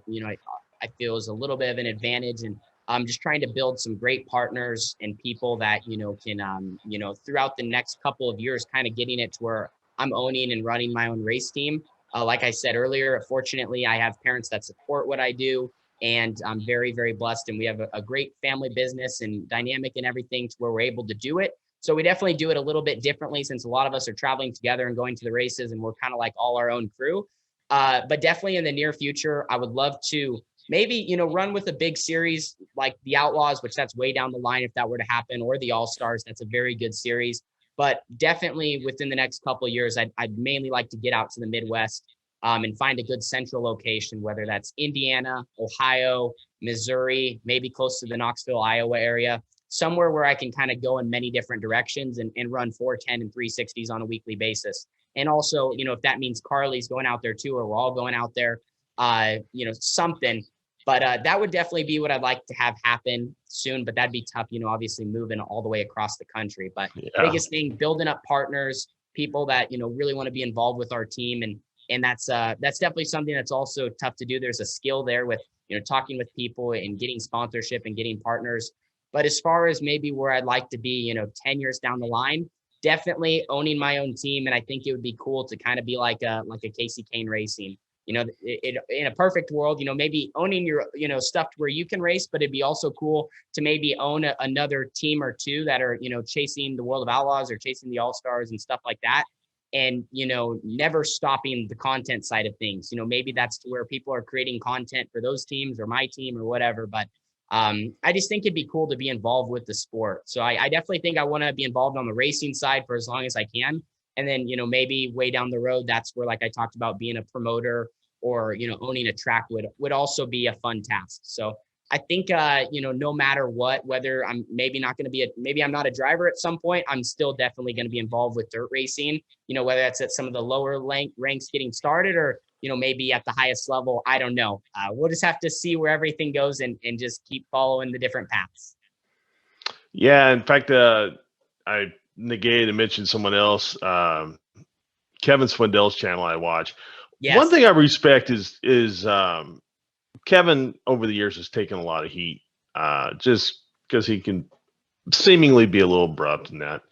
feel is a little bit of an advantage, and I'm just trying to build some great partners and people that, you know, can, you know, throughout the next couple of years, kind of getting it to where I'm owning and running my own race team. Like I said earlier, fortunately, I have parents that support what I do, and I'm very, very blessed. And we have a great family business and dynamic and everything to where we're able to do it. So we definitely do it a little bit differently, since a lot of us are traveling together and going to the races, and we're kind of like all our own crew. But definitely in the near future, I would love to maybe, you know, run with a big series like the Outlaws, which that's way down the line if that were to happen, or the All-Stars. That's a very good series. But definitely within the next couple of years, I'd mainly like to get out to the Midwest and find a good central location, whether that's Indiana, Ohio, Missouri, maybe close to the Knoxville, Iowa area, somewhere where I can kind of go in many different directions and run 410 and 360s on a weekly basis. And also, you know, if that means Carly's going out there too, or we're all going out there, you know, something. But that would definitely be what I'd like to have happen soon. But that'd be tough, you know, obviously moving all the way across the country. But biggest thing, building up partners, people that, you know, really want to be involved with our team. And that's definitely something that's also tough to do. There's a skill there with, you know, talking with people and getting sponsorship and getting partners. But as far as maybe where I'd like to be, you know, 10 years down the line, definitely owning my own team. And I think it would be cool to kind of be like a Casey Kane Racing. You know, in a perfect world, you know, maybe owning your, you know, stuff where you can race, but it'd be also cool to maybe own another team or two that are, you know, chasing the World of Outlaws or chasing the All-Stars and stuff like that. And, you know, never stopping the content side of things. You know, maybe that's to where people are creating content for those teams or my team or whatever. But I just think it'd be cool to be involved with the sport. So I definitely think I want to be involved on the racing side for as long as I can. And then, you know, maybe way down the road, that's where, like I talked about, being a promoter or, you know, owning a track would also be a fun task. So I think, you know, no matter what, whether I'm maybe not going to be maybe I'm not a driver at some point, I'm still definitely going to be involved with dirt racing, you know, whether that's at some of the lower ranks getting started or, you know, maybe at the highest level. I don't know. We'll just have to see where everything goes and just keep following the different paths. Yeah. In fact, I negated and mentioned someone else. Kevin Swindell's channel I watch. Yes. One thing I respect is Kevin over the years has taken a lot of heat, just because he can seemingly be a little abrupt in that.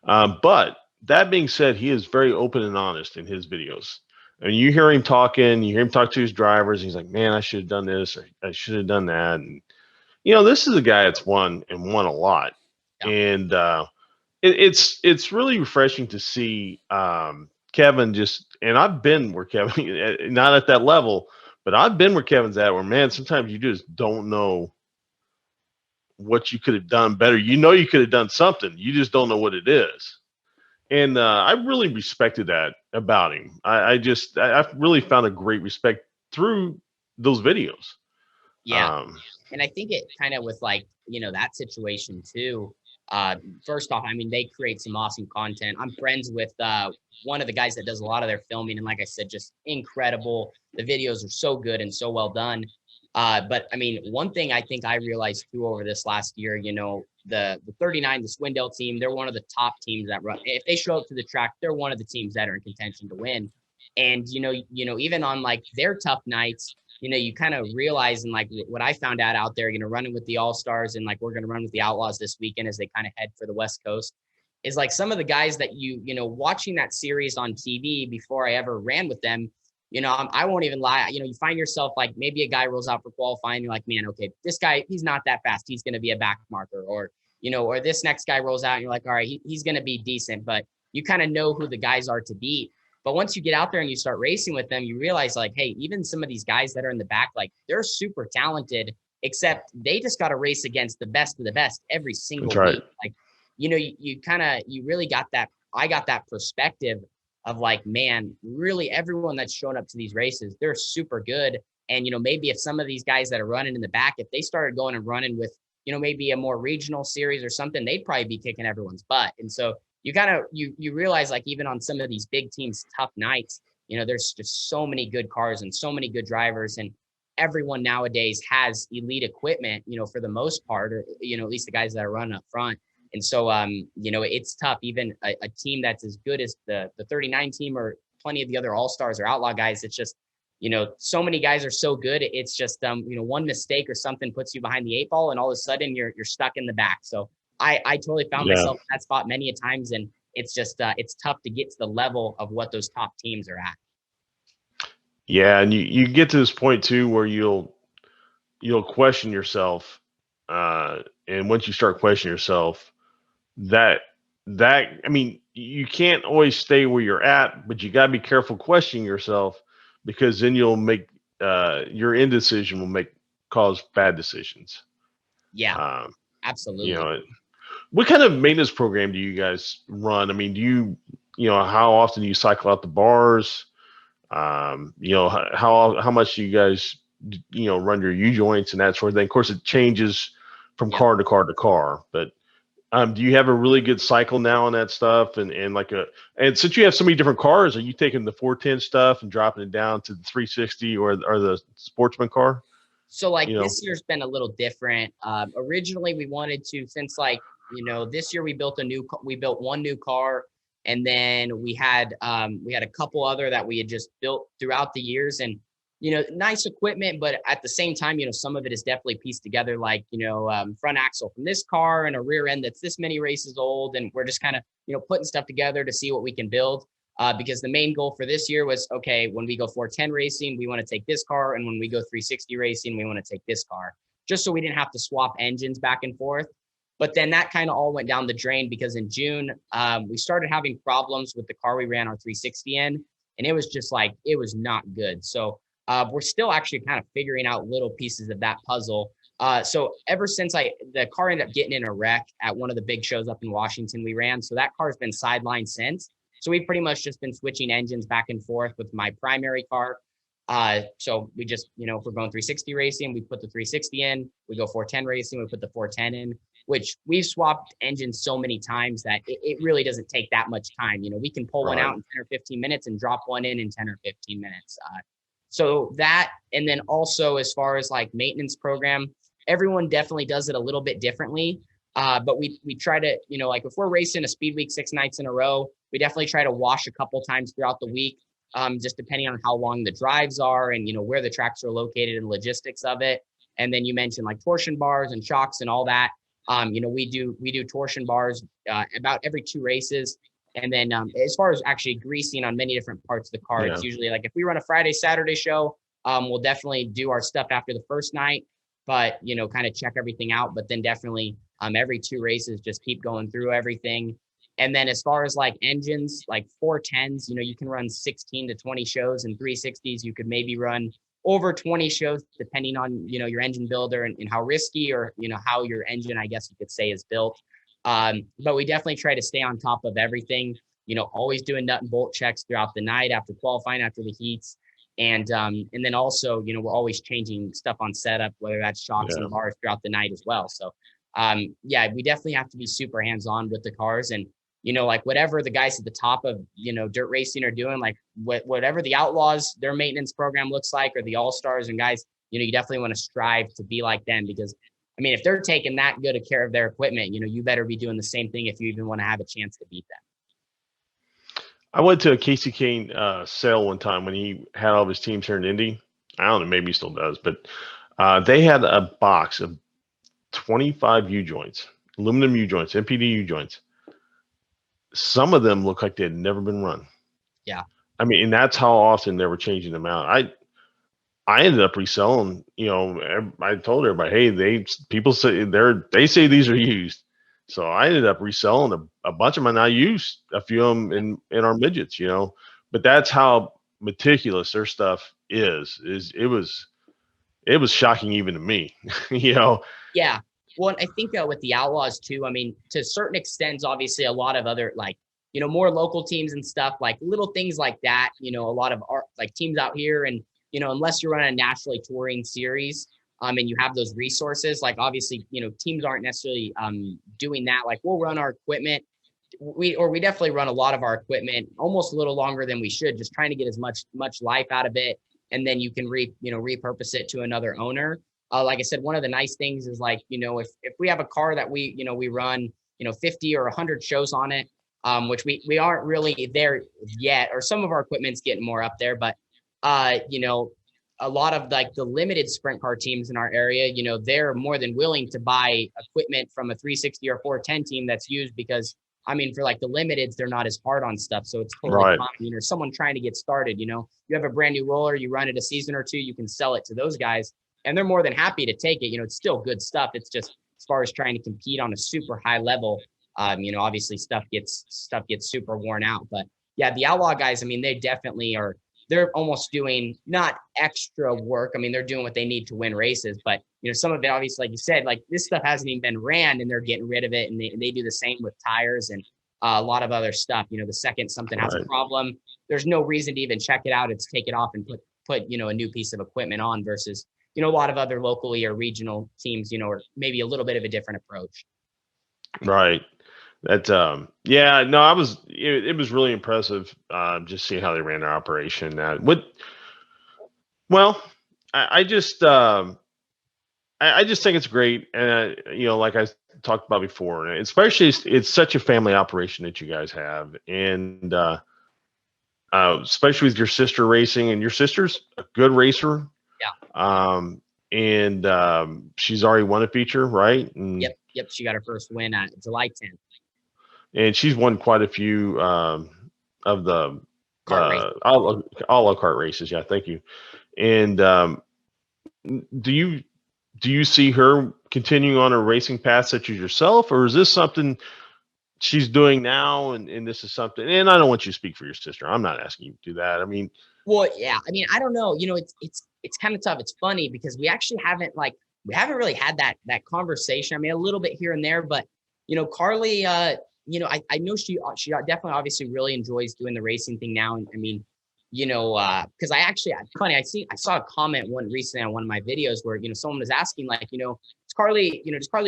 But that being said, he is very open and honest in his videos. And you hear him talking, you hear him talk to his drivers. He's like, man, I should have done this, or I should have done that. And, this is a guy that's won a lot. Yeah. And it's really refreshing to see Kevin and I've been where Kevin, not at that level, but I've been where Kevin's at, where, man, sometimes you just don't know what you could have done better. You could have done something. You just don't know what it is. And I really respected that about him. I've really found a great respect through those videos. Yeah. And I think it kind of with that situation too. First off, I mean, they create some awesome content. I'm friends with one of the guys that does a lot of their filming. And like I said, just incredible. The videos are so good and so well done. But I mean, one thing I think I realized too over this last year, the 39, the Swindell team, they're one of the top teams that run. If they show up to the track, they're one of the teams that are in contention to win. And, even on their tough nights, you kind of realize, and what I found out there, running with the All-Stars, and we're going to run with the Outlaws this weekend as they kind of head for the West Coast, is some of the guys that watching that series on TV before I ever ran with them, I won't even lie. You find yourself maybe a guy rolls out for qualifying. You're like, man, okay, this guy, he's not that fast. He's going to be a back marker, or this next guy rolls out and you're like, all right, he's going to be decent, but you kind of know who the guys are to beat. But once you get out there and you start racing with them, you realize hey, even some of these guys that are in the back, they're super talented, except they just got to race against the best of the best every single week. You really got that. I got that perspective of man, really everyone that's shown up to these races, they're super good. And, maybe if some of these guys that are running in the back, if they started going and running with, maybe a more regional series or something, they'd probably be kicking everyone's butt. And so you you realize even on some of these big teams, tough nights, there's just so many good cars and so many good drivers, and everyone nowadays has elite equipment, for the most part, or, at least the guys that are running up front. And so, it's tough. Even a team that's as good as the 39 team or plenty of the other All-Stars or Outlaw guys, it's just, so many guys are so good. It's just, one mistake or something puts you behind the 8 ball, and all of a sudden you're stuck in the back. So I totally found myself in that spot many a times, and it's just, it's tough to get to the level of what those top teams are at. Yeah. And you get to this point too, where you'll question yourself. And once you start questioning yourself, I mean, you can't always stay where you're at, but you got to be careful questioning yourself, because then you'll make your indecision will cause bad decisions. Yeah, absolutely. What kind of maintenance program do you guys run? I mean, do how often do you cycle out the bars? How much do you guys run your U joints and that sort of thing? Of course, it changes from car to car to car, but do you have a really good cycle now on that stuff? And since you have so many different cars, are you taking the 410 stuff and dropping it down to the 360 or the sportsman car? So this year's been a little different. Originally we wanted to, since this year we built one new car, and then we had a couple other that we had just built throughout the years, and nice equipment, but at the same time, some of it is definitely pieced together, front axle from this car and a rear end that's this many races old. And we're just kind of, putting stuff together to see what we can build. Because the main goal for this year was, okay, when we go 410 racing, we want to take this car. And when we go 360 racing, we want to take this car, just so we didn't have to swap engines back and forth. But then that kind of all went down the drain, because in June, we started having problems with the car we ran our 360 in. And it was just it was not good. So we're still actually kind of figuring out little pieces of that puzzle. So ever since the car ended up getting in a wreck at one of the big shows up in Washington we ran. So that car's been sidelined since. So we've pretty much just been switching engines back and forth with my primary car. So we just, if we're going 360 racing, we put the 360 in. We go 410 racing, we put the 410 in, which we've swapped engines so many times that it really doesn't take that much time. We can pull one out in 10 or 15 minutes and drop one in 10 or 15 minutes. So that, and then also as far as maintenance program, everyone definitely does it a little bit differently. But we try to, like if we're racing a speed week 6 nights in a row, we definitely try to wash a couple times throughout the week, just depending on how long the drives are and, where the tracks are located and logistics of it. And then you mentioned like torsion bars and shocks and all that. We do torsion bars about every 2 races. And then as far as actually greasing on many different parts of the car, it's usually like if we run a Friday, Saturday show, we'll definitely do our stuff after the first night, but, kind of check everything out. But then definitely every 2 races, just keep going through everything. And then as far as like engines, like 410s, you can run 16 to 20 shows, and 360s, you could maybe run over 20 shows, depending on, your engine builder and how risky or, how your engine, I guess you could say, is built. But we definitely try to stay on top of everything, always doing nut and bolt checks throughout the night after qualifying, after the heats. And then also, we're always changing stuff on setup, whether that's shocks and bars throughout the night as well. So, we definitely have to be super hands-on with the cars. And, like whatever the guys at the top of, dirt racing are doing, like whatever the Outlaws, their maintenance program looks like, or the All-Stars and guys, you definitely want to strive to be like them, because I mean, if they're taking that good a care of their equipment, you better be doing the same thing if you even want to have a chance to beat them. I went to a Casey Kane sale one time when he had all of his teams here in Indy. I don't know, maybe he still does, but they had a box of 25 U-joints, aluminum U-joints, MPD U-joints. Some of them look like they had never been run. Yeah. I mean, and that's how often they were changing them out. I ended up reselling, I told everybody, hey, people say they say these are used. So I ended up reselling a bunch of them, and I used a few of them in our midgets, but that's how meticulous their stuff is it was shocking even to me, Yeah. Well, I think with the Outlaws too, I mean, to a certain extent, obviously a lot of other, like, more local teams and stuff, like little things like that, a lot of our like teams out here, and, unless you're running a nationally touring series, and you have those resources, like obviously, teams aren't necessarily doing that. Like we'll run our equipment. We definitely run a lot of our equipment almost a little longer than we should, just trying to get as much life out of it. And then you can repurpose it to another owner. Like I said, one of the nice things is like, if we have a car that we run, 50 or 100 shows on it, which we aren't really there yet, or some of our equipment's getting more up there, but a lot of like the limited sprint car teams in our area, they're more than willing to buy equipment from a 360 or 410 team that's used, because I mean, for like the limiteds, they're not as hard on stuff. So it's totally fine. Someone trying to get started, you have a brand new roller, you run it a season or 2, you can sell it to those guys, and they're more than happy to take it. It's still good stuff. It's just as far as trying to compete on a super high level, obviously stuff gets super worn out. But yeah, the Outlaw guys, I mean, they definitely are. They're almost doing not extra work. I mean, they're doing what they need to win races, but some of it, obviously, like you said, like this stuff hasn't even been ran, and they're getting rid of it. And they do the same with tires and a lot of other stuff. The second something has a problem, there's no reason to even check it out. It's take it off and put a new piece of equipment on, versus, a lot of other locally or regional teams, or maybe a little bit of a different approach. Right. That it was really impressive, just seeing how they ran their operation. I just think it's great, and like I talked about before, especially it's such a family operation that you guys have, and especially with your sister racing, and your sister's a good racer. Yeah. And she's already won a feature, right? And, Yep. She got her first win on July 10th. And she's won quite a few of the Outlaw kart races. Yeah, thank you. And do you see her continuing on a racing path such as yourself, or is this something she's doing now, and this is something? And I don't want you to speak for your sister. I'm not asking you to do that. I mean, well, yeah. I mean, I don't know. It's kind of tough. It's funny because we actually haven't really had that conversation. I mean, a little bit here and there, but Carly, I know she definitely obviously really enjoys doing the racing thing now. And I mean, because I saw a comment recently on one of my videos where, someone was asking like, does Carly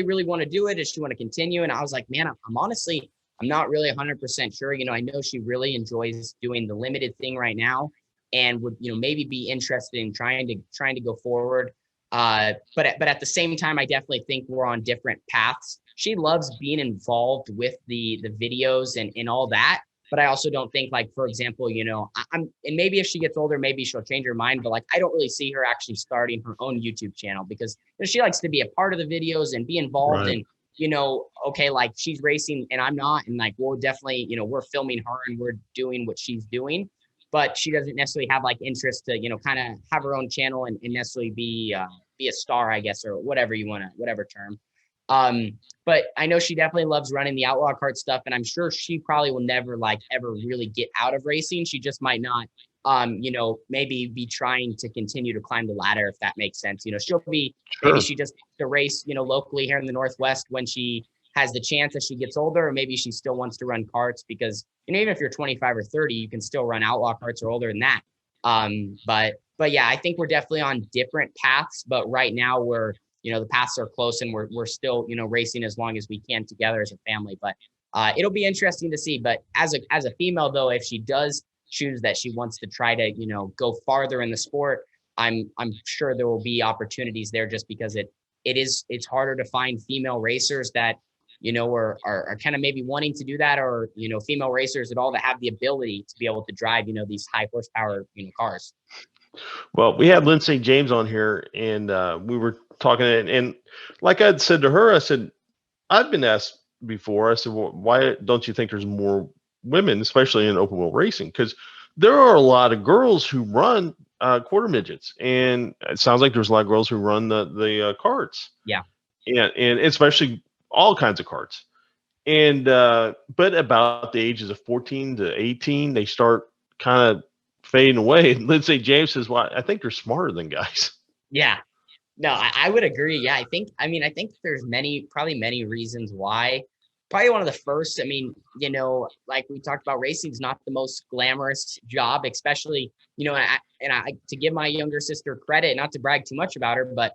really want to do it? Does she want to continue? And I was like, man, I'm not really 100% sure. I know she really enjoys doing the limited thing right now, and would, maybe be interested in trying to go forward. But at the same time, I definitely think we're on different paths. she loves being involved with the videos and all that. But I also don't think, like, for example, and maybe if she gets older, maybe she'll change her mind. But like, I don't really see her actually starting her own YouTube channel because she likes to be a part of the videos and be involved. Right. And, okay, like she's racing and I'm not. And like, we'll definitely, we're filming her and we're doing what she's doing. But she doesn't necessarily have like interest to, kind of have her own channel and necessarily be a star, I guess, or whatever you want to, whatever term. But I know she definitely loves running the outlaw kart stuff, and I'm sure she probably will never like ever really get out of racing. She just might not, maybe be trying to continue to climb the ladder, if that makes sense. She'll be, maybe she just wants to race, locally here in the Northwest when she has the chance as she gets older, or maybe she still wants to run karts because, even if you're 25 or 30, you can still run outlaw karts or older than that. But yeah, I think we're definitely on different paths, but right now we're, the paths are close and we're still, racing as long as we can together as a family. But it'll be interesting to see. But as a female, though, if she does choose that she wants to try to, go farther in the sport, I'm sure there will be opportunities there just because it's harder to find female racers that, are kind of maybe wanting to do that, or, female racers at all that have the ability to be able to drive, these high horsepower, cars. Well, we had Lindsay James on here, and we were talking, and like I'd said to her, I said, I've been asked before, I said, well, why don't you think there's more women, especially in open wheel racing? Because there are a lot of girls who run quarter midgets, and it sounds like there's a lot of girls who run the karts. Yeah. And especially all kinds of karts. And but about the ages of 14 to 18, they start kind of fading away. And Lindsay James says, well, I think they're smarter than guys. Yeah. No, I would agree. Yeah, I think there's probably many reasons why. Probably one of the first, like we talked about, racing is not the most glamorous job, especially, to give my younger sister credit, not to brag too much about her, but,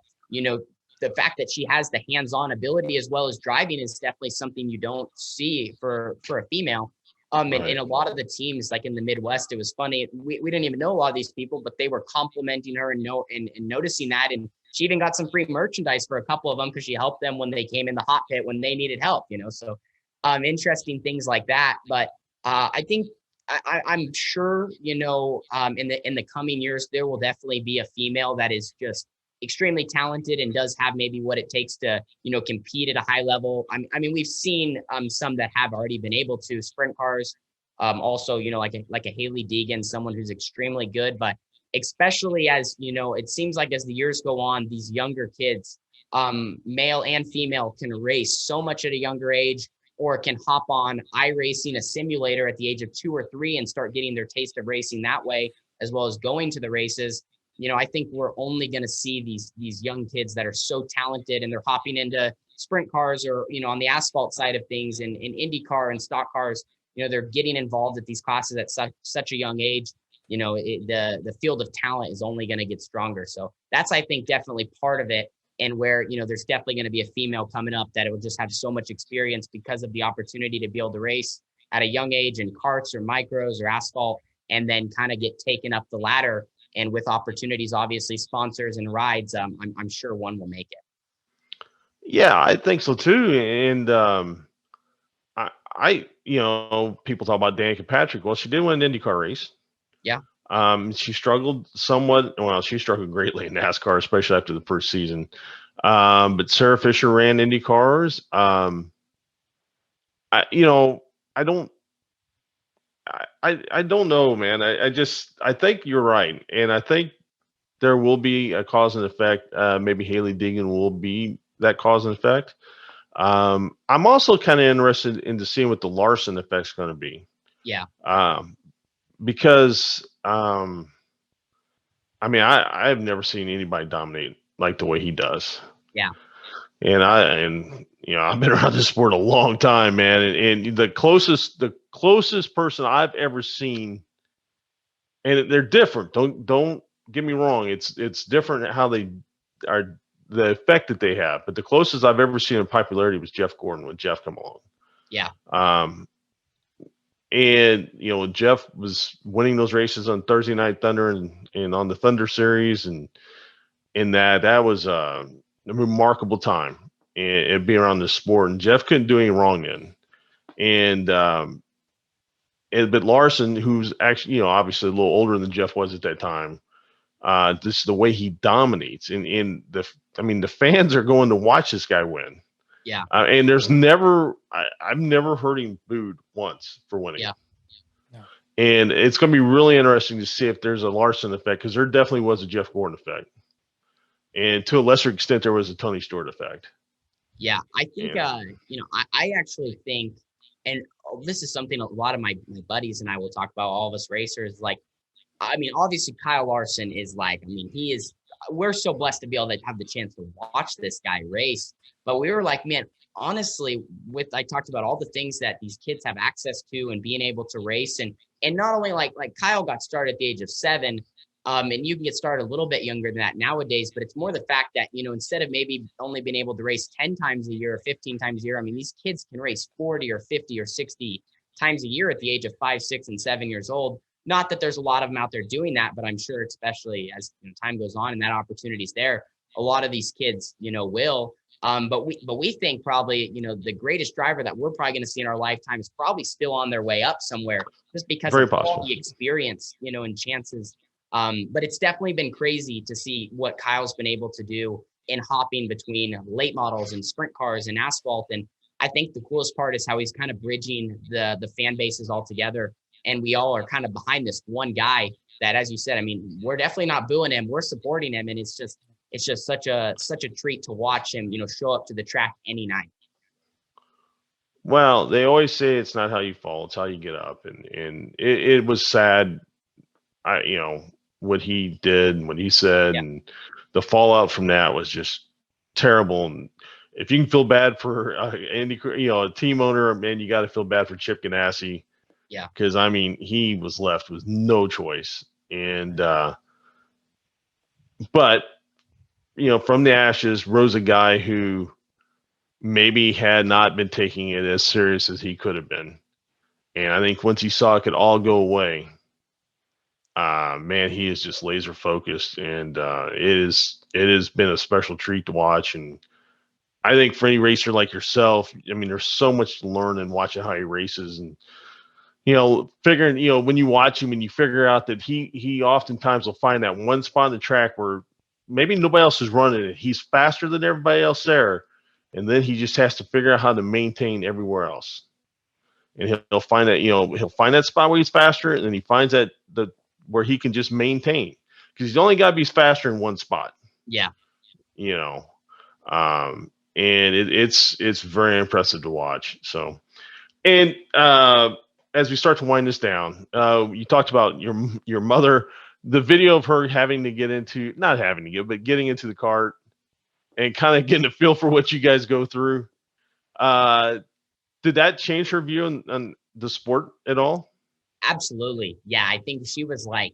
the fact that she has the hands-on ability as well as driving is definitely something you don't see for a female. And a lot of the teams, like in the Midwest, it was funny. We didn't even know a lot of these people, but they were complimenting her and noticing that. And she even got some free merchandise for a couple of them because she helped them when they came in the hot pit when they needed help, So interesting things like that. But I think I'm sure, in the coming years, there will definitely be a female that is just extremely talented and does have maybe what it takes to, compete at a high level. I mean, we've seen some that have already been able to sprint cars. Also, like a Haley Deegan, someone who's extremely good, but especially as, it seems like as the years go on, these younger kids, male and female, can race so much at a younger age, or can hop on iRacing, a simulator, at the age of 2 or 3 and start getting their taste of racing that way, as well as going to the races. I think we're only going to see these young kids that are so talented, and they're hopping into sprint cars or, on the asphalt side of things, and in IndyCar and stock cars, they're getting involved at these classes at such a young age. The field of talent is only going to get stronger. So that's, I think, definitely part of it. And where, there's definitely going to be a female coming up that it will just have so much experience because of the opportunity to be able to race at a young age in karts or micros or asphalt, and then kind of get taken up the ladder. And with opportunities, obviously sponsors and rides, I'm sure one will make it. Yeah, I think so too. And I people talk about Danica Patrick. Well, she did win an IndyCar race. Yeah. She struggled somewhat. Well, she struggled greatly in NASCAR, especially after the first season. But Sarah Fisher ran Indy cars. I don't know, man. I think you're right. And I think there will be a cause and effect. Maybe Haley Deegan will be that cause and effect. I'm also kind of interested into seeing what the Larson effect's going to be. Yeah. Because I've never seen anybody dominate like the way he does. Yeah. And I've been around this sport a long time, man. And the closest person I've ever seen, and they're different. Don't get me wrong. It's different how they are, the effect that they have. But the closest I've ever seen in popularity was Jeff Gordon when Jeff came along. Yeah. And Jeff was winning those races on Thursday Night Thunder and on the Thunder Series, and that was a remarkable time. and be around this sport. And Jeff couldn't do any wrong then. But Larson, who's actually, obviously a little older than Jeff was at that time, this is the way he dominates. And the fans are going to watch this guy win. Yeah. And I've never heard him booed once for winning. Yeah. No. And it's going to be really interesting to see if there's a Larson effect, because there definitely was a Jeff Gordon effect. And to a lesser extent, there was a Tony Stewart effect. Yeah. I think, I actually think, and this is something a lot of my buddies and I will talk about, all of us racers, like, obviously Kyle Larson is we're so blessed to be able to have the chance to watch this guy race. But we were like, man, honestly, I talked about all the things that these kids have access to and being able to race. And not only like Kyle got started at the age of 7, and you can get started a little bit younger than that nowadays, but it's more the fact that, instead of maybe only being able to race 10 times a year or 15 times a year, these kids can race 40 or 50 or 60 times a year at the age of 5, 6, and 7 years old. Not that there's a lot of them out there doing that, but I'm sure, especially as time goes on and that opportunity's there, a lot of these kids, will. But we think probably, the greatest driver that we're probably going to see in our lifetime is probably still on their way up somewhere, just because Very of possible. all the experience, and chances. But it's definitely been crazy to see what Kyle's been able to do in hopping between late models and sprint cars and asphalt. And I think the coolest part is how he's kind of bridging the fan bases all together. And we all are kind of behind this one guy that, as you said, we're definitely not booing him. We're supporting him. And it's just such a treat to watch him, show up to the track any night. Well, they always say it's not how you fall, it's how you get up. And it was sad, what he did and what he said, and the fallout from that was just terrible. And if you can feel bad for Andy, a team owner, man, you got to feel bad for Chip Ganassi. Yeah. Because he was left with no choice. And but from the ashes rose a guy who maybe had not been taking it as serious as he could have been. And I think once he saw it could all go away, man, he is just laser focused, and it has been a special treat to watch. And I think for any racer like yourself, there's so much to learn and watching how he races, and figuring, when you watch him and you figure out that he oftentimes will find that one spot on the track where maybe nobody else is running it. He's faster than everybody else there. And then he just has to figure out how to maintain everywhere else. And he'll find that, he'll find that spot where he's faster, and then he finds that where he can just maintain, because he's only got to be faster in one spot. Yeah. And it's very impressive to watch. So, and as we start to wind this down, you talked about your mother, the video of her having to getting into the cart and kind of getting a feel for what you guys go through. Did that change her view on the sport at all? Absolutely. Yeah. I think she was like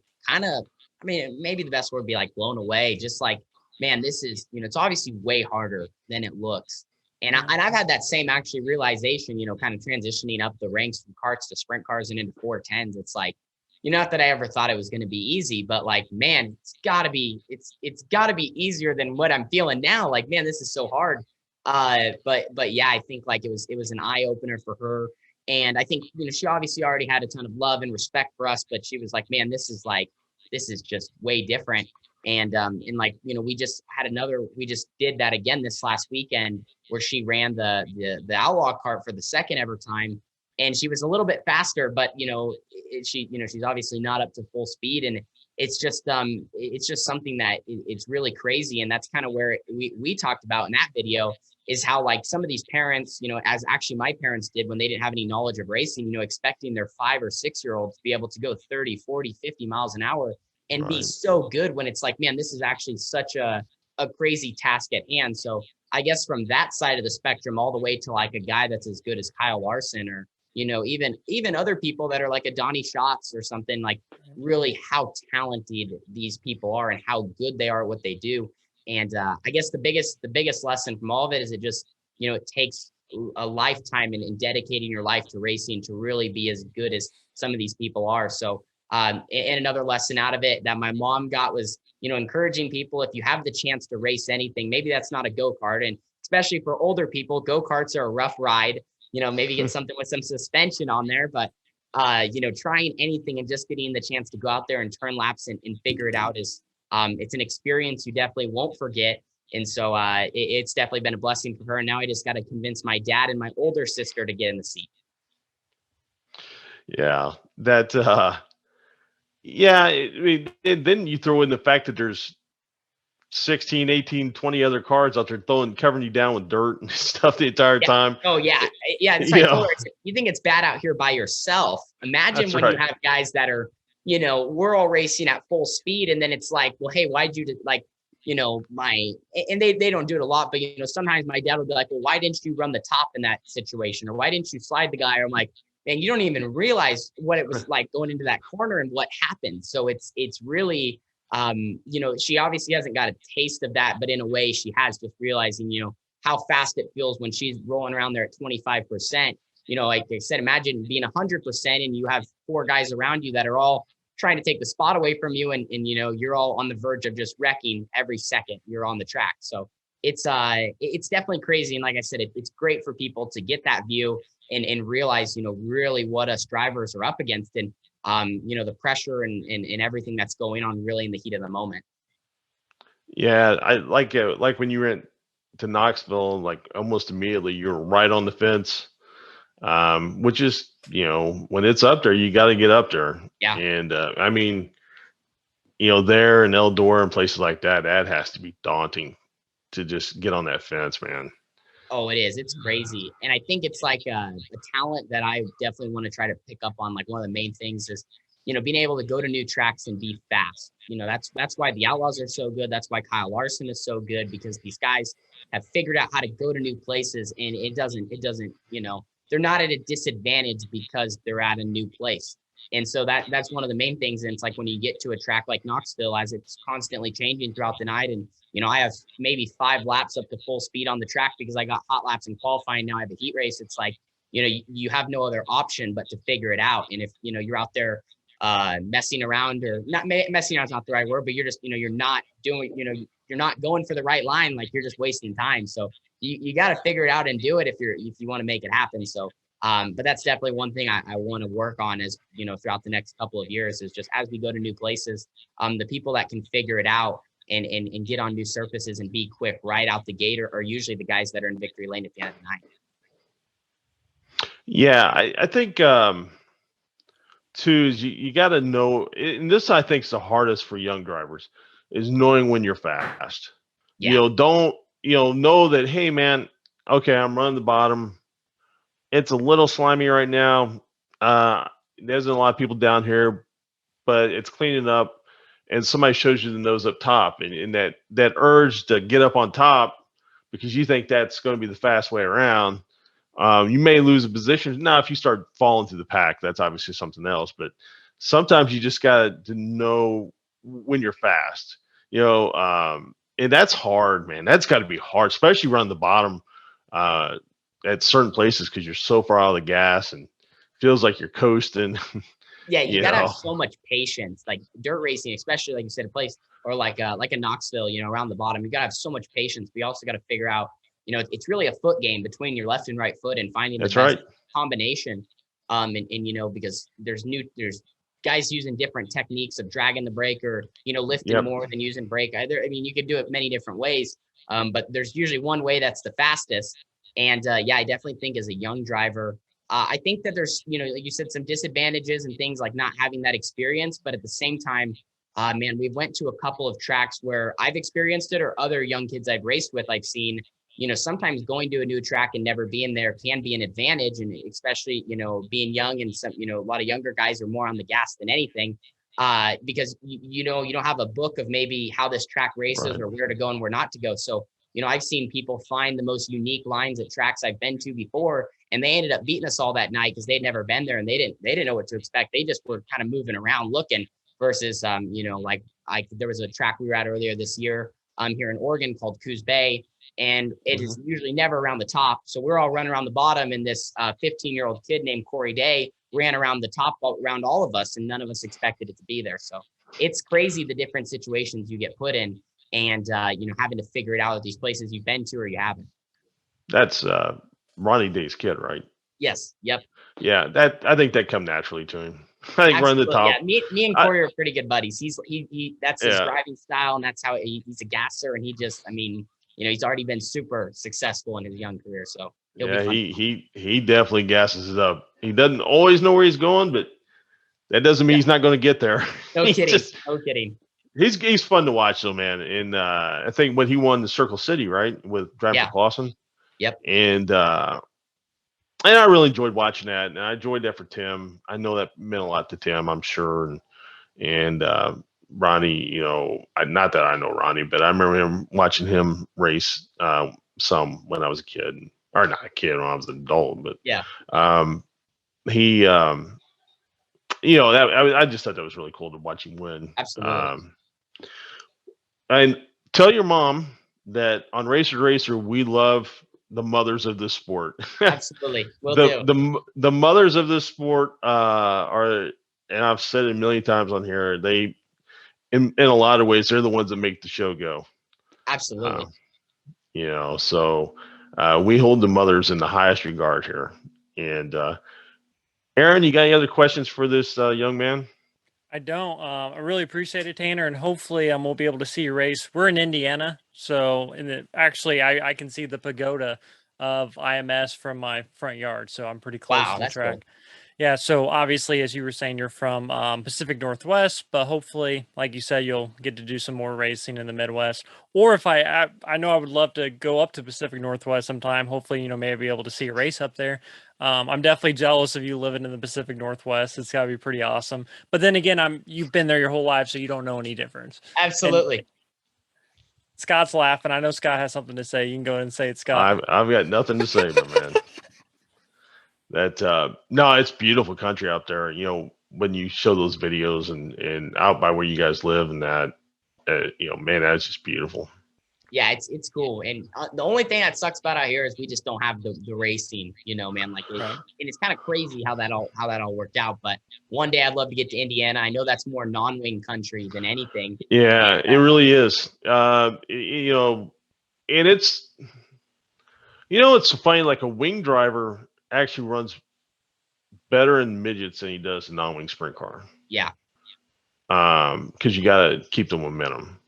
maybe the best word would be like blown away. Just like, man, this is, it's obviously way harder than it looks. And I've had that same actually realization, kind of transitioning up the ranks from karts to sprint cars and into 410s. It's like, not that I ever thought it was going to be easy, but like, man, it's gotta be easier than what I'm feeling now. Like, man, this is so hard. But yeah, I think like it was an eye opener for her. And I think, she obviously already had a ton of love and respect for us, but she was like, man, this is just way different. And like, we just did that again this last weekend, where she ran the Outlaw Kart for the second ever time. And she was a little bit faster, but she's obviously not up to full speed. And it's just something that it's really crazy. And that's kind of where we talked about in that video, is how like some of these parents, as actually my parents did when they didn't have any knowledge of racing, expecting their 5 or 6 year olds to be able to go 30, 40, 50 miles an hour and be so good, when it's like, man, this is actually such a crazy task at hand. So I guess from that side of the spectrum, all the way to like a guy that's as good as Kyle Larson, or even other people that are like a Donnie Schatz or something, like really how talented these people are and how good they are at what they do. And I guess the biggest lesson from all of it is it just, it takes a lifetime in dedicating your life to racing to really be as good as some of these people are. So, and another lesson out of it that my mom got was, encouraging people, if you have the chance to race anything, maybe that's not a go-kart, and especially for older people, go-karts are a rough ride. Maybe get something with some suspension on there, but trying anything and just getting the chance to go out there and turn laps and figure it out is it's an experience you definitely won't forget. And so it's definitely been a blessing for her. And now I just got to convince my dad and my older sister to get in the seat. Yeah, that then you throw in the fact that there's 16, 18, 20 other cars out there covering you down with dirt and stuff the entire time. Oh yeah. That's why I told her, I said, you think it's bad out here by yourself. Imagine when you have guys that are, we're all racing at full speed. And then it's like, well, hey, why'd you and they don't do it a lot, but sometimes my dad will be like, well, why didn't you run the top in that situation? Or why didn't you slide the guy? Or I'm like, man, you don't even realize what it was like going into that corner and what happened. So it's really, she obviously hasn't got a taste of that, but in a way she has, just realizing, how fast it feels when she's rolling around there at 25%. Like I said, imagine being 100% and you have 4 guys around you that are all trying to take the spot away from you. And you're all on the verge of just wrecking every second you're on the track. So it's definitely crazy. And like I said, it's great for people to get that view and realize, really what us drivers are up against. And the pressure and everything that's going on really in the heat of the moment. Yeah, I like when you went to Knoxville, like almost immediately you're right on the fence, which is when it's up there, you got to get up there. Yeah, and I mean, there in Eldora and places like that, that has to be daunting to just get on that fence, man. Oh, it is. It's crazy. And I think it's like a talent that I definitely want to try to pick up on. Like one of the main things is, being able to go to new tracks and be fast. That's why the Outlaws are so good. That's why Kyle Larson is so good, because these guys have figured out how to go to new places, and it doesn't, they're not at a disadvantage because they're at a new place. And so that's one of the main things. And it's like when you get to a track like Knoxville, as it's constantly changing throughout the night, and I have maybe 5 laps up to full speed on the track because I got hot laps in qualifying. Now I have a heat race. It's like, you have no other option but to figure it out. And if, you're out there messing around, or not messing around is not the right word, but you're just, you're not doing, you're not going for the right line, like you're just wasting time. So you got to figure it out and do it if you want to make it happen. So, but that's definitely one thing I want to work on as, throughout the next couple of years, is just as we go to new places, the people that can figure it out and get on new surfaces and be quick right out the gate are usually the guys that are in victory lane at the end of the night. Yeah, I think too is you got to know, and this I think is the hardest for young drivers, is knowing when you're fast. Yeah. Don't know that, hey man, okay, I'm running the bottom. It's a little slimy right now. There's a lot of people down here, but it's cleaning up. And somebody shows you the nose up top, and that urge to get up on top because you think that's going to be the fast way around. You may lose a position. Now, if you start falling through the pack, that's obviously something else. But sometimes you just got to know when you're fast, and that's hard, man. That's got to be hard, especially running the bottom at certain places because you're so far out of the gas and feels like you're coasting. Yeah, you gotta have so much patience. Like dirt racing, especially like you said, a place or like a Knoxville, around the bottom, you gotta have so much patience. But you also gotta figure out, it's really a foot game between your left and right foot and finding the best combination. Because there's guys using different techniques of dragging the brake or lifting more than using brake. You could do it many different ways, but there's usually one way that's the fastest. And I definitely think as a young driver, I think that there's, like you said, some disadvantages and things like not having that experience. But at the same time, we went to a couple of tracks where I've experienced it, or other young kids I've raced with, I've seen, sometimes going to a new track and never being there can be an advantage. And especially, being young, and some, a lot of younger guys are more on the gas than anything, because, you don't have a book of maybe how this track races or where to go and where not to go. So, I've seen people find the most unique lines at tracks I've been to before, and they ended up beating us all that night because they'd never been there and they didn't know what to expect. They just were kind of moving around looking versus, there was a track we were at earlier this year here in Oregon called Coos Bay, and it is usually never around the top. So we're all running around the bottom, and this 15-year-old kid named Corey Day ran around the top around all of us, and none of us expected it to be there. So it's crazy the different situations you get put in, and having to figure it out at these places you've been to or you haven't. That's Ronnie Day's kid, right? Yes. Yep. Yeah, I think that come naturally to him. I think running the Absolutely. top. Yeah. Me and I- Corey are pretty good buddies. He that's his Yeah. driving style, and that's how he's a gasser. And he just, I mean, he's already been super successful in his young career. So he'll Yeah, be fun. he definitely gasses it up. He doesn't always know where he's going, but that doesn't mean he's not going to get there. No He's kidding. just- No kidding. he's fun to watch though, man. And I think when he won the Circle City, right, with driving for Clausen. Yep. And I really enjoyed watching that, and I enjoyed that for Tim. I know that meant a lot to Tim, I'm sure, and Ronnie. Not that I know Ronnie, but I remember him watching him race some when I was a kid, or not a kid when I was an adult, but Yeah. He, I just thought that was really cool to watch him win. Absolutely. And tell your mom that on Racer to Racer, we love the mothers of this sport. Absolutely. Will do. The mothers of this sport are, and I've said it a million times on here, they, in a lot of ways, they're the ones that make the show go. Absolutely. So we hold the mothers in the highest regard here. And Aaron, you got any other questions for this young man? I don't. I really appreciate it, Tanner, and hopefully we'll be able to see you race. We're in Indiana, so actually I can see the pagoda of IMS from my front yard, so I'm pretty close to the track. Cool. Yeah, so obviously, as you were saying, you're from Pacific Northwest, but hopefully, like you said, you'll get to do some more racing in the Midwest. Or if I know I would love to go up to Pacific Northwest sometime. Hopefully, maybe be able to see a race up there. I'm definitely jealous of you living in the Pacific Northwest. It's got to be pretty awesome. But then again, you've been there your whole life, so you don't know any difference. Absolutely. And Scott's laughing. I know Scott has something to say. You can go ahead and say it, Scott. I've got nothing to say, my man. That no, it's beautiful country out there. When you show those videos and out by where you guys live and that, man, that's just beautiful. Yeah, it's cool. And the only thing that sucks about out here is we just don't have the racing, man. Like, and it's kind of crazy how that all worked out. But one day I'd love to get to Indiana. I know that's more non-wing country than anything. Yeah, it really is. And it's, it's funny. Like a wing driver actually runs better in midgets than he does in non-wing sprint car. Yeah. Because you got to keep the momentum.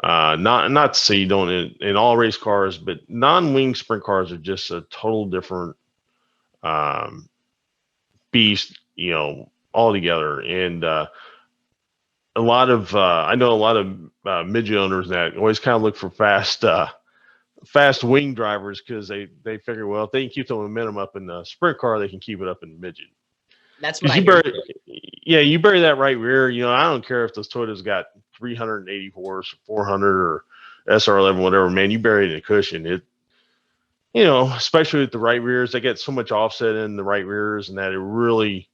Not to say you don't in all race cars, but non-wing sprint cars are just a total different beast, altogether. And a lot of I know a lot of midget owners that always kind of look for fast wing drivers because they figure, well, if they can keep the momentum up in the sprint car, they can keep it up in the midget. That's what I hear. You bury that right rear. I don't care if those Toyotas got 380 horse, 400 or SR11, whatever, man, you bury it in a cushion. It, especially with the right rears, they get so much offset in the right rears and that it really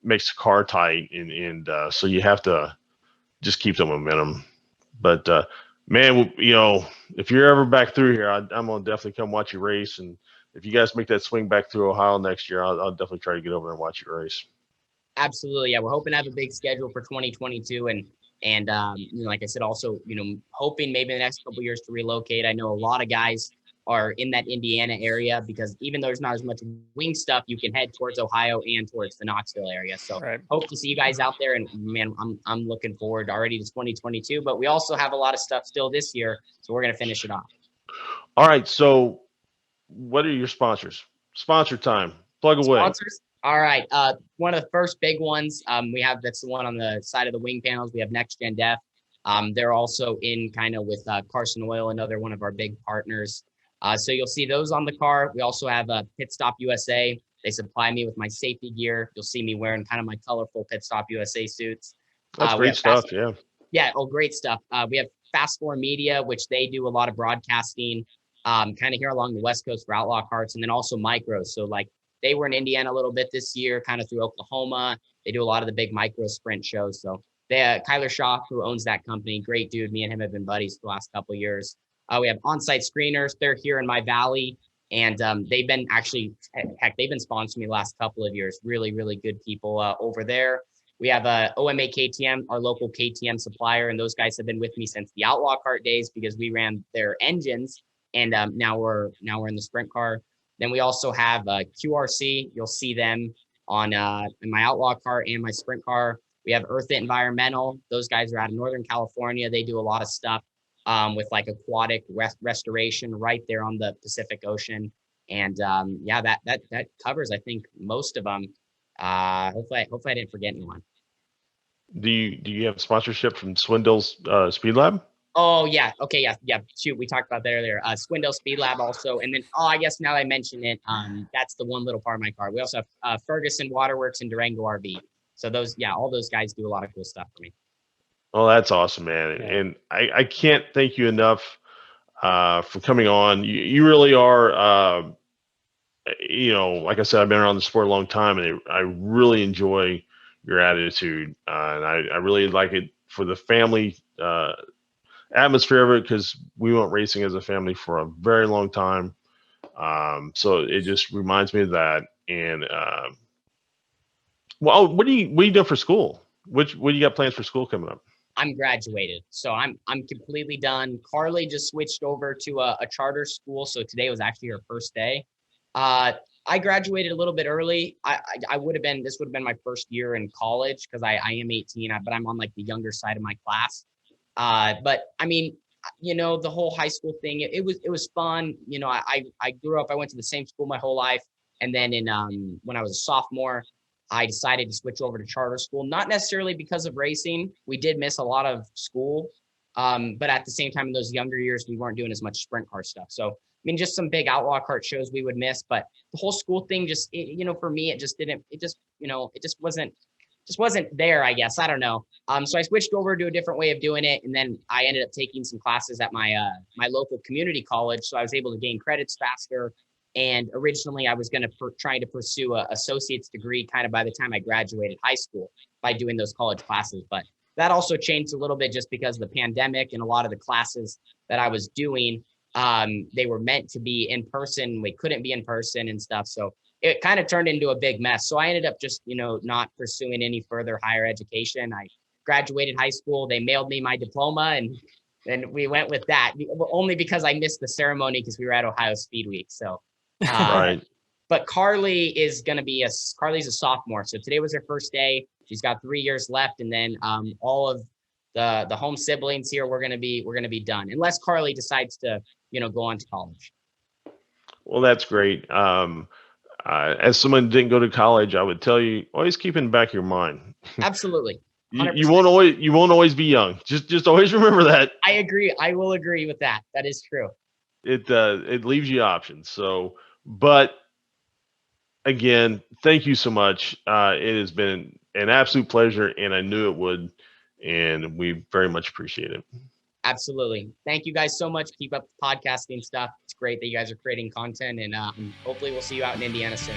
makes the car tight. And so you have to just keep the momentum. But, man, if you're ever back through here, I'm going to definitely come watch you race. And if you guys make that swing back through Ohio next year, I'll definitely try to get over and watch you race. Absolutely. Yeah. We're hoping to have a big schedule for 2022. And like I said, also, hoping maybe in the next couple of years to relocate. I know a lot of guys are in that Indiana area because even though there's not as much wing stuff, you can head towards Ohio and towards the Knoxville area. So Hope to see you guys out there. And man, I'm looking forward already to 2022, but we also have a lot of stuff still this year. So we're going to finish it off. All right. So what are your sponsors? Sponsor time. Plug away. Sponsors. All right. One of the first big ones that's the one on the side of the wing panels. We have Next Gen Def. They're also in kind of with Carson Oil, another one of our big partners. So you'll see those on the car. We also have Pit Stop USA. They supply me with my safety gear. You'll see me wearing kind of my colorful Pit Stop USA suits. That's great stuff. Yeah. Yeah. Oh, great stuff. We have Fast Four Media, which they do a lot of broadcasting kind of here along the West Coast for Outlaw Karts, and then also micros. So like, they were in Indiana a little bit this year, kind of through Oklahoma. They do a lot of the big micro sprint shows. So they, Kyler Shaw, who owns that company, great dude. Me and him have been buddies for the last couple of years. We have On-Site Screeners. They're here in my valley, and they've been they've been sponsoring me the last couple of years. Really, really good people over there. We have OMA KTM, our local KTM supplier, and those guys have been with me since the Outlaw Kart days because we ran their engines and now we're in the sprint car. Then we also have QRC. You'll see them on in my Outlaw cart and my sprint car. We have Earth It Environmental. Those guys are out of Northern California. They do a lot of stuff with like aquatic restoration right there on the Pacific Ocean. And yeah, that covers, I think, most of them. Hopefully I didn't forget anyone. Do you have sponsorship from Swindell's Speed Lab? Oh yeah, okay, yeah. Shoot, we talked about that earlier. Swindell Speed Lab also, and then I guess now I mention it, that's the one little part of my car. We also have Ferguson Waterworks and Durango RV. So those, yeah, all those guys do a lot of cool stuff for me. Oh, that's awesome, man. Yeah. And I can't thank you enough for coming on. You really are, like I said, I've been around the sport a long time, and I really enjoy your attitude. And I really like it for the family atmosphere of it, because we went racing as a family for a very long time. So it just reminds me of that. And well, what do you do for school? What do you got plans for school coming up? I'm graduated, so I'm completely done. Carly just switched over to a charter school, so today was actually her first day. I graduated a little bit early. This would have been my first year in college, because I am 18, but I'm on like the younger side of my class. But I mean, the whole high school thing, it was fun. I grew up, I went to the same school my whole life. And then when I was a sophomore, I decided to switch over to charter school, not necessarily because of racing. We did miss a lot of school. But at the same time, in those younger years, we weren't doing as much sprint car stuff. So, I mean, just some big outlaw kart shows we would miss, but the whole school thing for me, it just wasn't there, I guess. I don't know. So I switched over to a different way of doing it. And then I ended up taking some classes at my local community college. So I was able to gain credits faster. And originally I was going to try to pursue an associate's degree kind of by the time I graduated high school by doing those college classes. But that also changed a little bit just because of the pandemic, and a lot of the classes that I was doing, they were meant to be in person. We couldn't be in person and stuff. So it kind of turned into a big mess. So I ended up just, not pursuing any further higher education. I graduated high school. They mailed me my diploma, and then we went with that, only because I missed the ceremony because we were at Ohio Speed Week. So, Right. But Carly's a sophomore. So today was her first day. She's got 3 years left. And then all of the home siblings here, we're going to be done, unless Carly decides to, go on to college. Well, that's great. As someone who didn't go to college, I would tell you, always keep in the back of your mind. Absolutely. You won't always be young. Just always remember that. I agree. I will agree with that. That is true. It leaves you options. So, but again, thank you so much. It has been an absolute pleasure, and I knew it would, and we very much appreciate it. Absolutely. Thank you guys so much. Keep up the podcasting stuff. It's great that you guys are creating content, and hopefully we'll see you out in Indiana soon.